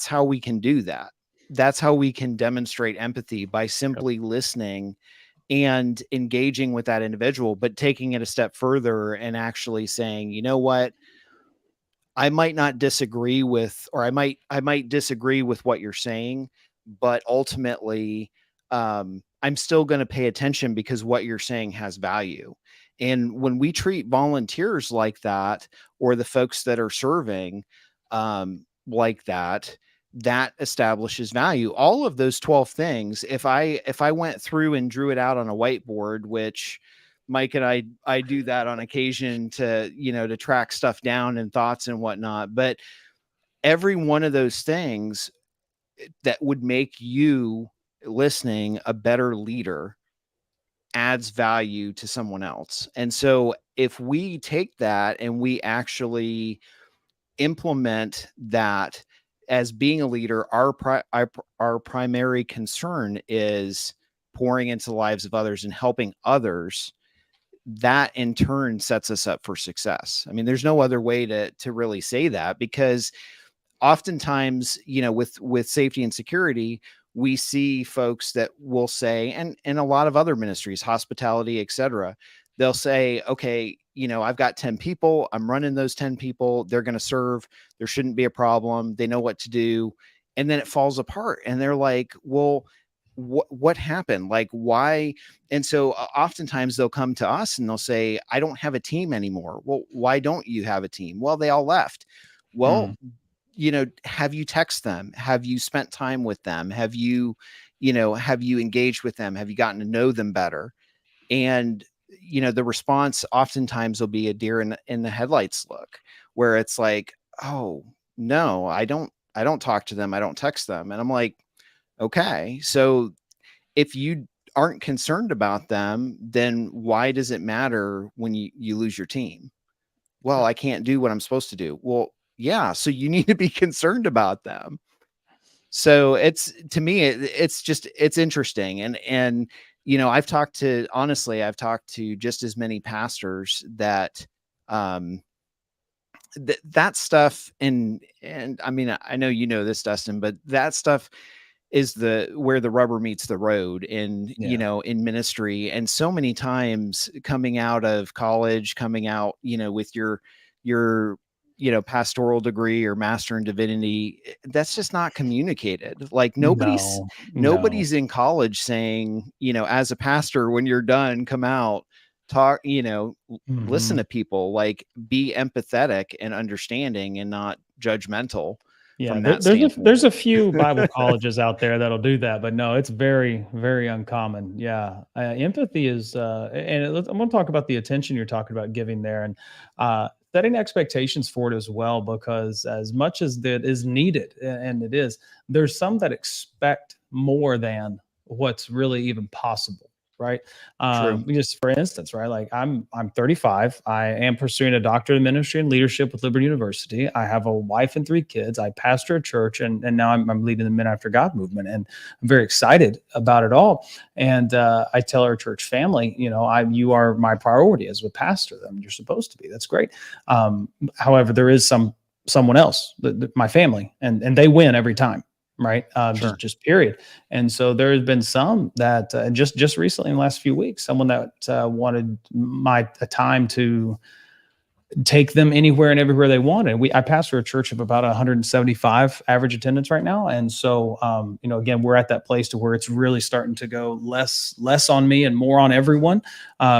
how we can do that. That's how we can demonstrate empathy, by simply listening and engaging with that individual, but taking it a step further and actually saying, you know what, I might not disagree with, or I might disagree with what you're saying, but ultimately, I'm still going to pay attention because what you're saying has value. And when we treat volunteers like that, or the folks that are serving like that, that establishes value. All of those 12 things, if I went through and drew it out on a whiteboard, which Mike and I do that on occasion to track stuff down and thoughts and whatnot, but every one of those things that would make you listening a better leader adds value to someone else. And so if we take that and we actually implement that as being a leader, our primary concern is pouring into the lives of others and helping others, that in turn sets us up for success. I mean, there's no other way to really say that, because oftentimes, with safety and security, we see folks that will say, and a lot of other ministries, hospitality, etc., they'll say, okay, I've got 10 people. I'm running those 10 people. They're going to serve. There shouldn't be a problem. They know what to do. And then it falls apart. And they're like, well, what happened? Like, why? And so oftentimes they'll come to us and they'll say, I don't have a team anymore. Well, why don't you have a team? Well, they all left. Well, have you text them? Have you spent time with them? Have you engaged with them? Have you gotten to know them better? And, the response oftentimes will be a deer in the headlights look, where it's like, oh no, I don't talk to them. I don't text them. And I'm like, okay, so if you aren't concerned about them, then why does it matter when you lose your team? Well, I can't do what I'm supposed to do. Well, yeah, so you need to be concerned about them. So to me, it's interesting. And I've talked to just as many pastors that that stuff, and I mean, I know this, Dustin, but that stuff is where the rubber meets the road in ministry. And so many times coming out of college, with your pastoral degree or master in divinity, that's just not communicated. Like nobody's in college saying, as a pastor, when you're done, come out, talk, listen to people, like be empathetic and understanding and not judgmental. Yeah, there's a few Bible colleges out there that'll do that, but no, it's very, very uncommon. Yeah, empathy is, and I'm going to talk about the attention you're talking about giving there, and setting expectations for it as well, because as much as that is needed, and it is, there's some that expect more than what's really even possible. right? True. Just for instance, right? Like I'm 35. I am pursuing a doctorate in ministry and leadership with Liberty University. I have a wife and 3 kids. I pastor a church, and now I'm leading the Men After God movement, and I'm very excited about it all. And I tell our church family, you are my priority as a pastor. You're supposed to be. That's great. However, there is someone else, my family, and they win every time. Right. Sure. Just period. And so there has been some that just recently in the last few weeks, someone that wanted a time to take them anywhere and everywhere they wanted. I pastor a church of about 175 average attendance right now. And so, again, we're at that place to where it's really starting to go less on me and more on everyone,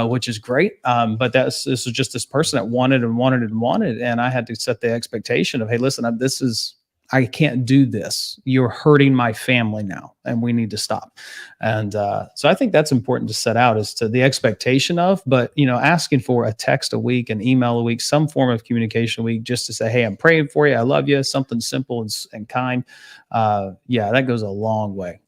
which is great. But this is just this person that wanted and wanted and wanted. And I had to set the expectation of, hey, listen, I can't do this. You're hurting my family now, and we need to stop. And so I think that's important to set out as to the expectation of, but, asking for a text a week, an email a week, some form of communication a week, just to say, hey, I'm praying for you. I love you. Something simple and kind. That goes a long way.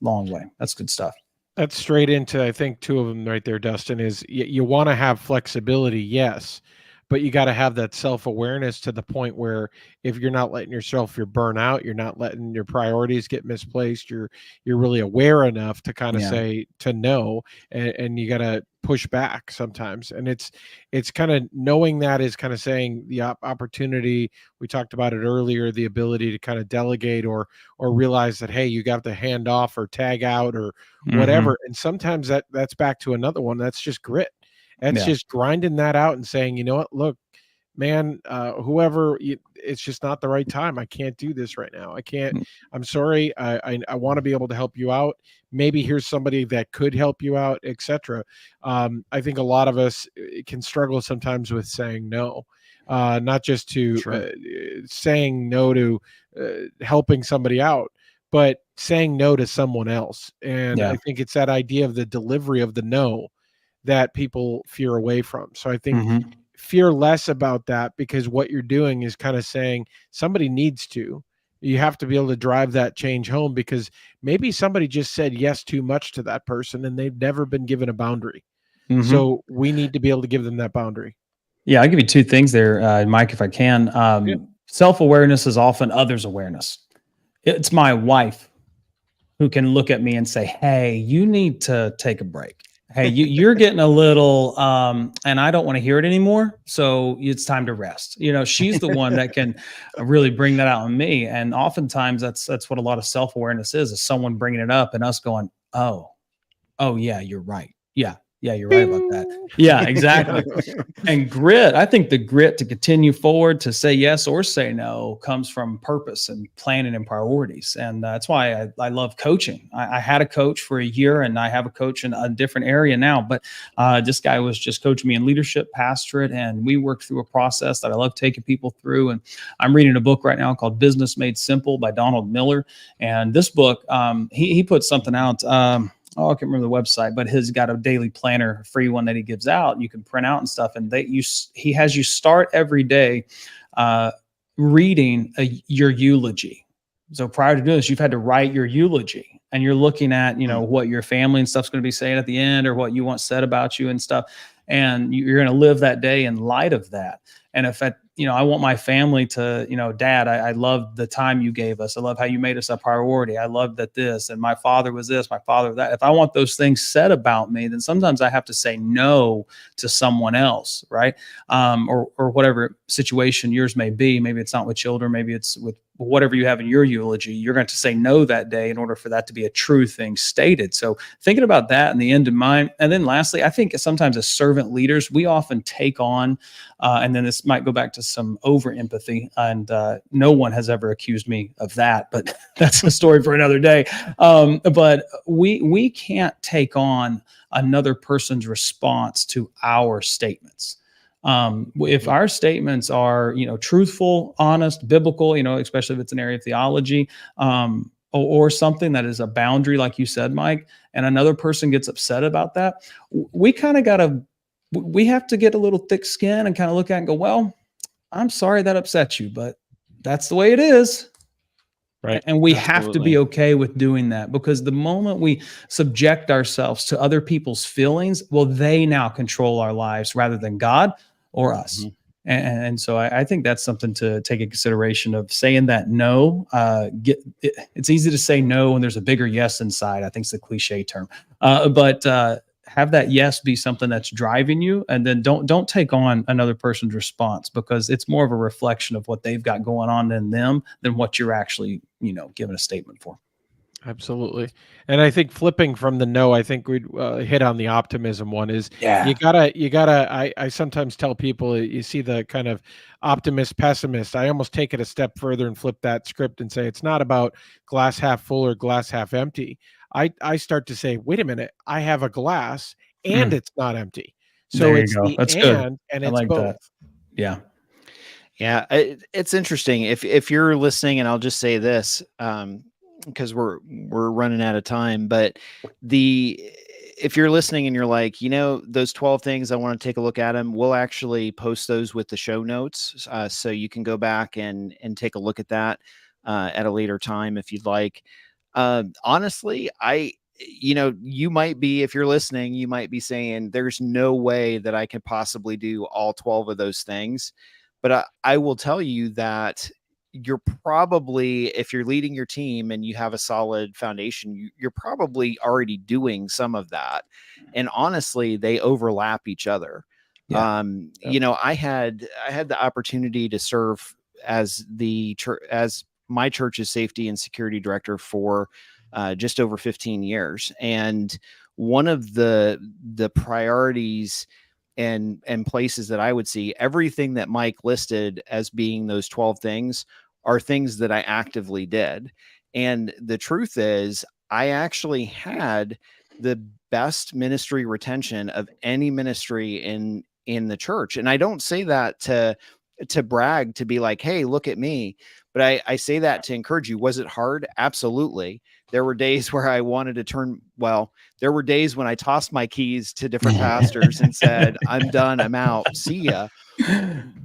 That's good stuff. That's straight into, I think, 2 of them right there, Dustin, is you want to have flexibility. Yes. But you got to have that self-awareness to the point where if you're not letting your burn out, you're not letting your priorities get misplaced, you're really aware enough to kind of say to no, and you got to push back sometimes. And it's kind of knowing that is kind of saying the opportunity, we talked about it earlier, the ability to kind of delegate or realize that, hey, you got to hand off or tag out or whatever. And sometimes that's back to another one. That's just grit. That's just grinding that out and saying, you know what, look, man, it's just not the right time. I can't do this right now. I can't, I'm sorry. I want to be able to help you out. Maybe here's somebody that could help you out, etc. I think a lot of us can struggle sometimes with saying no, not just to saying no to helping somebody out, but saying no to someone else. And I think it's that idea of the delivery of the no that people fear away from. So I think fear less about that, because what you're doing is kind of saying somebody needs to. You have to be able to drive that change home, because maybe somebody just said yes too much to that person and they've never been given a boundary. So we need to be able to give them that boundary. Yeah, I'll give you 2 things there, Mike, if I can. Self-awareness is often others' awareness. It's my wife who can look at me and say, hey, you need to take a break. Hey, you're getting a little, and I don't want to hear it anymore. So it's time to rest. She's the one that can really bring that out in me. And oftentimes that's what a lot of self-awareness is someone bringing it up and us going, oh yeah, you're right. Yeah, you're right about that. Yeah, exactly. And grit, I think the grit to continue forward, to say yes or say no, comes from purpose and planning and priorities. And that's why I love coaching. I had a coach for a year, and I have a coach in a different area now. But this guy was just coaching me in leadership, pastorate, and we worked through a process that I love taking people through. And I'm reading a book right now called Business Made Simple by Donald Miller. And this book, he put something out. I can't remember the website, but he's got a daily planner, a free one that he gives out. You can print out and stuff. And he has you start every day reading your eulogy. So prior to doing this, you've had to write your eulogy, and you're looking at, what your family and stuff's going to be saying at the end, or what you want said about you and stuff. And you're going to live that day in light of that. And if I want my family to, Dad, I love the time you gave us. I love how you made us a priority. I love that this, and my father was this, my father that. If I want those things said about me, then sometimes I have to say no to someone else, right? Or whatever situation yours may be. Maybe it's not with children. Maybe it's with whatever you have in your eulogy. You're going to say no that day in order for that to be a true thing stated. So thinking about that in the end in mind. And then lastly, I think sometimes as servant leaders, we often take on, and then this might go back to some over empathy, and no one has ever accused me of that, but that's a story for another day. But we can't take on another person's response to our statements. If our statements are, truthful, honest, biblical, especially if it's an area of theology, or something that is a boundary, like you said, Mike, and another person gets upset about that, we have to get a little thick skin and kind of look at it and go, well, I'm sorry that upset you, but that's the way it is. Right. And we have to Absolutely. be okay with doing that, because the moment we subject ourselves to other people's feelings, well, they now control our lives rather than God or us. Mhm. And so I think that's something to take in consideration of saying that no. It's easy to say no when there's a bigger yes inside. I think it's the cliche term, but have that yes be something that's driving you, and then don't take on another person's response, because it's more of a reflection of what they've got going on in them than what you're actually giving a statement for. Absolutely. And I think flipping from the no, I think we'd hit on the optimism one is Yeah. you gotta, I sometimes tell people, you see the kind of optimist, pessimist. I almost take it a step further and flip that script and say, it's not about glass half full or glass half empty. I start to say, wait a minute, I have a glass and it's not empty. So There you it's go. the That's good. and I it's like both. that. Yeah. Yeah, it's interesting. If you're listening, and I'll just say this, because we're running out of time, but if you're listening and you're like, those 12 things, I want to take a look at them, we'll actually post those with the show notes, so you can go back and take a look at that at a later time if you'd like. Honestly, you might be, if you're listening, you might be saying, there's no way that I could possibly do all 12 of those things. But I will tell you that you're probably, if you're leading your team and you have a solid foundation, you're probably already doing some of that. And honestly, they overlap each other. Yeah. I had the opportunity to serve as as my church's safety and security director for just over 15 years. And one of the priorities and places that I would see, everything that Mike listed as being those 12 things are things that I actively did. And the truth is, I actually had the best ministry retention of any ministry in the church. And I don't say that to brag, to be like, hey, look at me. But I say that to encourage you. Was it hard? Absolutely. There were days where I wanted to there were days when I tossed my keys to different pastors and said, I'm done, I'm out, see ya.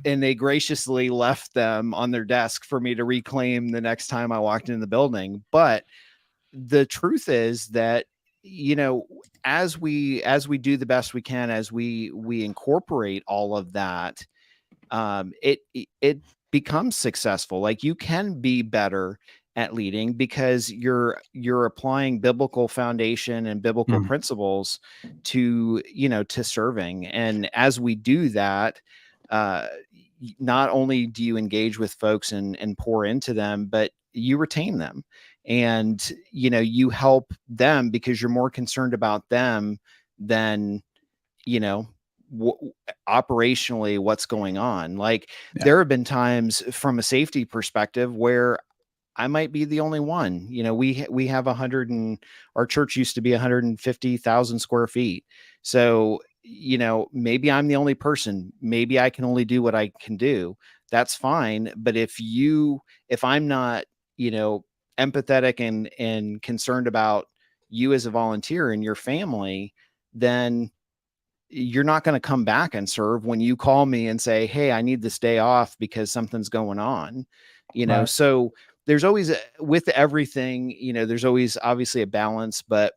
And they graciously left them on their desk for me to reclaim the next time I walked in the building. But the truth is that, as we do the best we can, as we incorporate all of that, it becomes successful. Like, you can be better at leading because you're applying biblical foundation and biblical principles to serving. And as we do that, not only do you engage with folks and pour into them, but you retain them, and you help them because you're more concerned about them than operationally what's going on. Like, there have been times from a safety perspective where I might be the only one. We have our church used to be 150,000 square feet. So, maybe I'm the only person. Maybe I can only do what I can do. That's fine. But if I'm not, empathetic and concerned about you as a volunteer and your family, then you're not going to come back and serve when you call me and say, hey, I need this day off because something's going on, Right. So there's always, with everything, there's always obviously a balance, but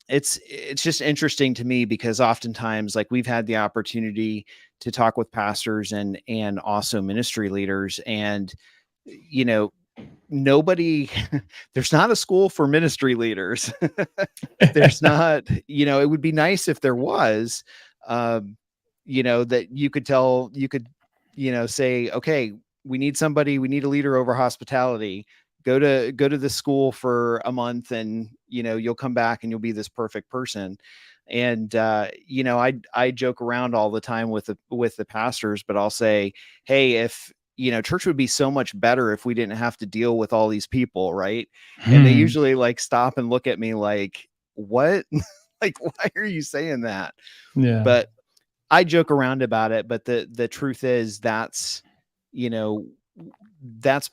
it's just interesting to me because oftentimes, like, we've had the opportunity to talk with pastors and also ministry leaders, and nobody there's not a school for ministry leaders. There's not, it would be nice if there was, that you could say, okay, we need a leader over hospitality. Go to the school for a month, and you'll come back and you'll be this perfect person. And I joke around all the time with the pastors, but I'll say, hey, if church would be so much better if we didn't have to deal with all these people, right? And they usually like stop and look at me like, what? Like, why are you saying that? Yeah. But I joke around about it. But the truth is, that's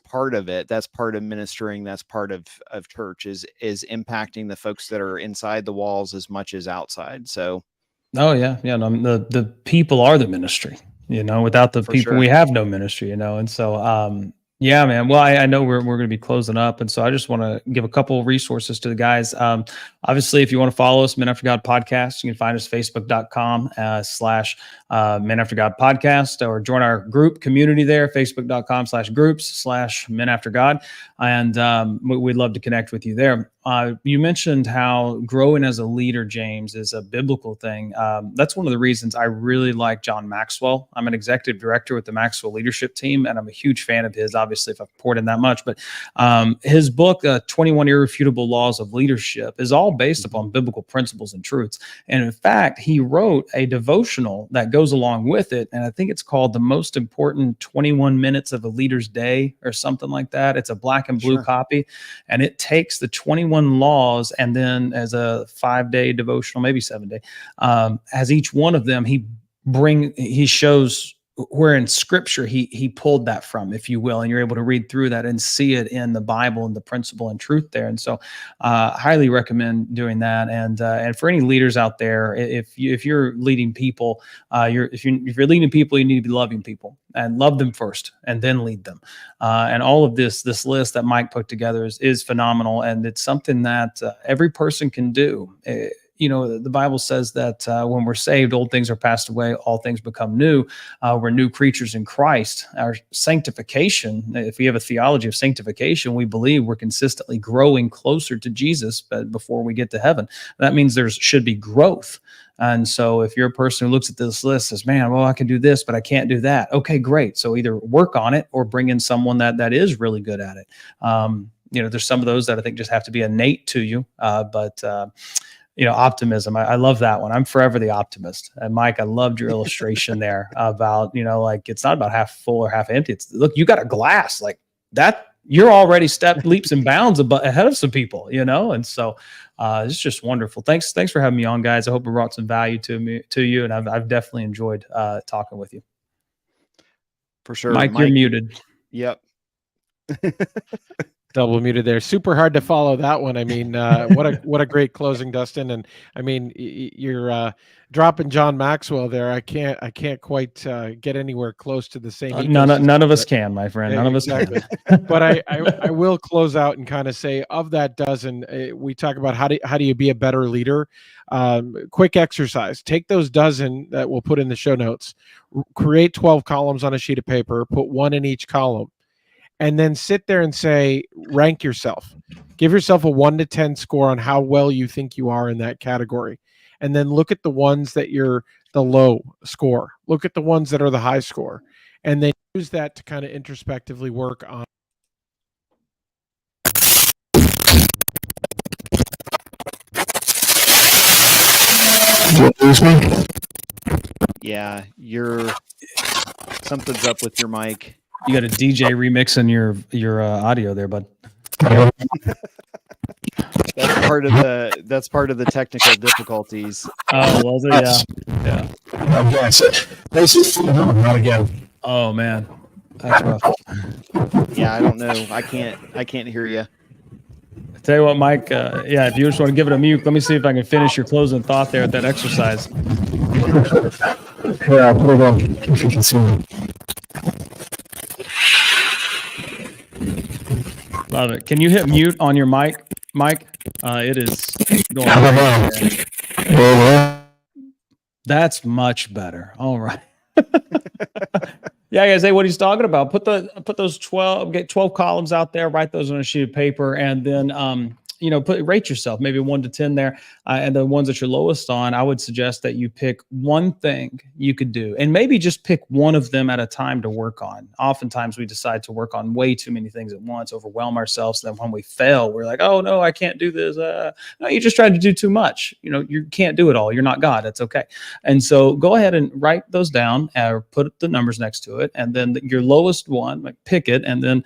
part of it. That's part of ministering. That's part of church is impacting the folks that are inside the walls as much as outside. So, Oh yeah. Yeah. No, the people are the ministry, without the For people, sure. we have no ministry, and so, Yeah, man. Well, I know we're going to be closing up. And so I just want to give a couple of resources to the guys. Obviously, if you want to follow us, Men After God Podcast, you can find us facebook.com / Men After God Podcast, or join our group community there, facebook.com/groups/Men After God. And we'd love to connect with you there. You mentioned how growing as a leader, James, is a biblical thing. That's one of the reasons I really like John Maxwell. I'm an executive director with the Maxwell leadership team, and I'm a huge fan of his, obviously, if I've poured in that much. But his book, 21 Irrefutable Laws of Leadership, is all based upon biblical principles and truths. And in fact, he wrote a devotional that goes along with it. And I think it's called The Most Important 21 Minutes of a Leader's Day or something like that. It's a black and blue copy. And it takes the 21 laws, and then as a 5-day devotional, maybe 7-day, as each one of them, he shows where in scripture he pulled that from, if you will, and you're able to read through that and see it in the Bible and the principle and truth there. And so highly recommend doing that. And for any leaders out there, if you're leading people, if you're leading people, you need to be loving people and love them first and then lead them. And all of this list that Mike put together is phenomenal. And it's something that every person can do. The Bible says that when we're saved, old things are passed away, all things become new. We're new creatures in Christ. Our sanctification, if we have a theology of sanctification, we believe we're consistently growing closer to Jesus before we get to heaven. That means there should be growth. And so if you're a person who looks at this list and says, man, well, I can do this, but I can't do that. Okay, great. So either work on it or bring in someone that is really good at it. There's some of those that I think just have to be innate to you. Optimism. I love that one. I'm forever the optimist. And Mike, I loved your illustration there about, it's not about half full or half empty. It's, look, you got a glass like that. You're already stepped leaps and bounds ahead of some people, and so it's just wonderful. Thanks for having me on, guys. I hope it brought some value to you, and I've definitely enjoyed talking with you. For sure, Mike, you're muted. Yep. Double muted there. Super hard to follow that one. I mean, what a great closing, Dustin. And I mean, you're dropping John Maxwell there. I can't quite get anywhere close to the same. None of us can, my friend. None of us can. But I will close out and kind of say, of that dozen, we talk about how do you be a better leader. Quick exercise. Take those dozen that we'll put in the show notes. Create 12 columns on a sheet of paper. Put one in each column. And then sit there and say, rank yourself. Give yourself a 1 to 10 score on how well you think you are in that category. And then look at the ones that you're the low score. Look at the ones that are the high score. And then use that to kind of introspectively work on. Yeah, something's up with your mic. You got a DJ remixing your audio there, bud. That's part of the technical difficulties. Oh well, yeah. Not again. Oh man, that's rough. Yeah, I don't know. I can't hear you. Tell you what, Mike. If you just want to give it a mute, let me see if I can finish your closing thought there at that exercise. Yeah, hold on. If you can see me. Love it. Can you hit mute on your mic, Mike? It is going. That's much better. All right. Yeah, guys. Hey, what he's talking about? Put those 12. Get 12 columns out there. Write those on a sheet of paper, and then rate yourself, maybe 1 to 10 there. And the ones that you're lowest on, I would suggest that you pick one thing you could do, and maybe just pick one of them at a time to work on. Oftentimes we decide to work on way too many things at once, overwhelm ourselves. And then when we fail, we're like, oh no, I can't do this. No, you just tried to do too much. You can't do it all. You're not God. That's okay. And so go ahead and write those down or put the numbers next to it. And then your lowest one, pick it, and then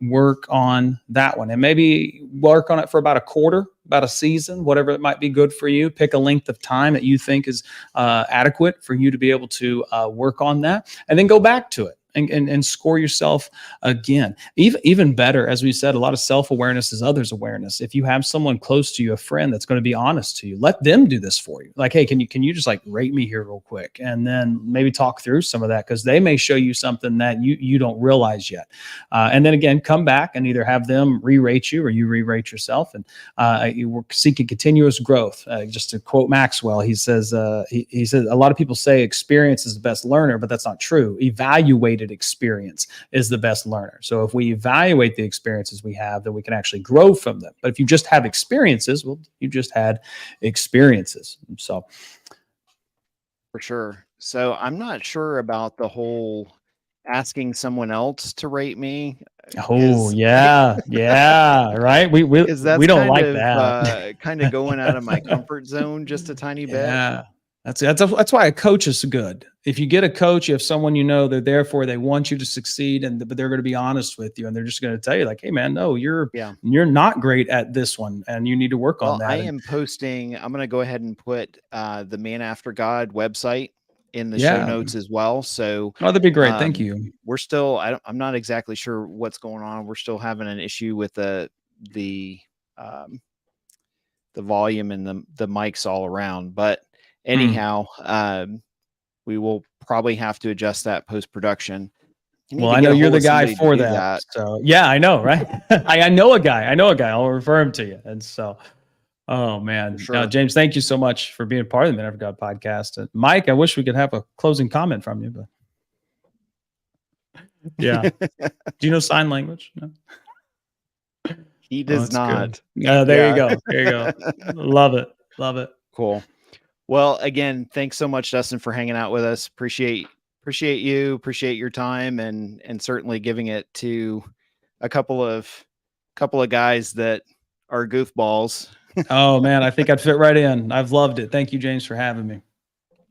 work on that one. And maybe work on it for about a quarter, about a season, whatever it might be good for you. Pick a length of time that you think is adequate for you to be able to work on that, and then go back to it and score yourself again. Even better, as we said, a lot of self-awareness is others' awareness. If you have someone close to you, a friend that's going to be honest to you, let them do this for you. Like, hey, can you just like rate me here real quick? And then maybe talk through some of that, because they may show you something that you don't realize yet. And then again, come back and either have them re-rate you or you re-rate yourself. And we're seeking continuous growth. Just to quote Maxwell, he says, he says, a lot of people say experience is the best learner, but that's not true. Evaluated experience is the best learner. So if we evaluate the experiences we have, then we can actually grow from them. But if you just have experiences, well, you just had experiences. So For sure. So I'm not sure about the whole asking someone else to rate me. Oh yeah, right. We don't like that. Kind of going out of my comfort zone just a tiny bit. Yeah, that's why a coach is good. If you get a coach, you have someone they're there for. They want you to succeed, but they're going to be honest with you, and they're just going to tell you like, "Hey, man, no, you're not great at this one, and you need to work on that." I'm going to go ahead and put the Man After God website in the show notes as well. So that'd be great. Thank you. We're still, I'm not exactly sure what's going on. We're still having an issue with the volume and the mics all around, but anyhow, we will probably have to adjust that post-production. Well, I know you're the guy for that. So yeah, I know, right? I know a guy. I'll refer him to you. And so, oh man, sure. James, thank you so much for being part of the Man After God podcast. And Mike, I wish we could have a closing comment from you, but yeah. Do you know sign language? No? He does not. There you go. There you go. Love it. Cool. Well, again, thanks so much, Dustin, for hanging out with us. Appreciate you. Appreciate your time and certainly giving it to a couple of guys that are goofballs. Oh man, I think I'd fit right in. I've loved it. Thank you, James, for having me.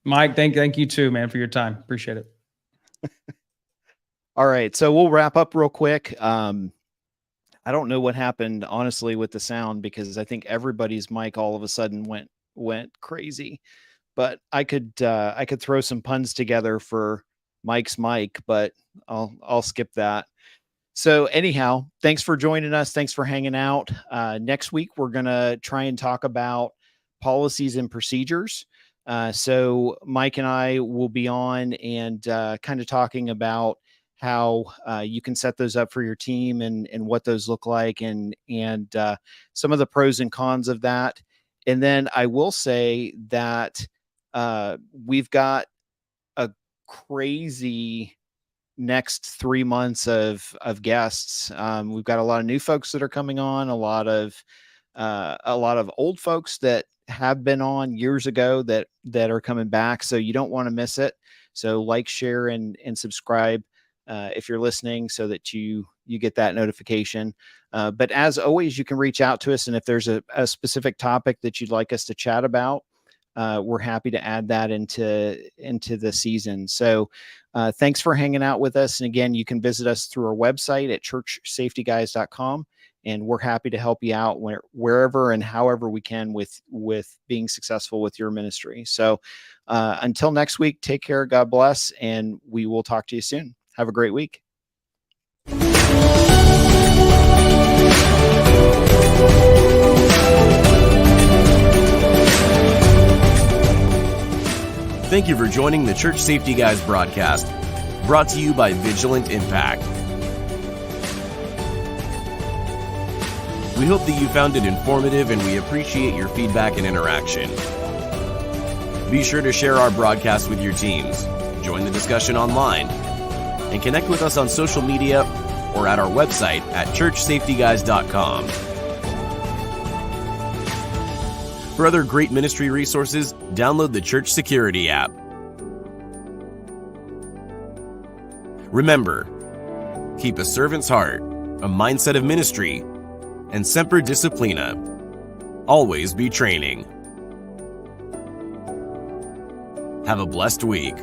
Mike, thank you too, man, for your time. Appreciate it. All right, so we'll wrap up real quick. I don't know what happened, honestly, with the sound, because I think everybody's mic all of a sudden went crazy. But I could throw some puns together for Mike's mic, but I'll skip that. So anyhow, thanks for joining us. Thanks for hanging out. Next week, we're going to try and talk about policies and procedures. So Mike and I will be on and kind of talking about how you can set those up for your team and what those look like and some of the pros and cons of that. And then I will say that we've got a crazy next 3 months of guests. We've got a lot of new folks that are coming on, a lot of old folks that have been on years ago that are coming back. So you don't want to miss it. So like, share, and subscribe if you're listening, so that you get that notification. But as always, you can reach out to us. And if there's a specific topic that you'd like us to chat about, we're happy to add that into the season. So thanks for hanging out with us. And again, you can visit us through our website at churchsafetyguys.com. And we're happy to help you out wherever and however we can with being successful with your ministry. So until next week, take care. God bless. And we will talk to you soon. Have a great week. Thank you for joining the Church Safety Guys broadcast, brought to you by Vigilant Impact. We hope that you found it informative, and we appreciate your feedback and interaction. Be sure to share our broadcast with your teams, join the discussion online, and connect with us on social media or at our website at churchsafetyguys.com. For other great ministry resources, download the Church Security app. Remember, keep a servant's heart, a mindset of ministry, and semper disciplina. Always be training. Have a blessed week.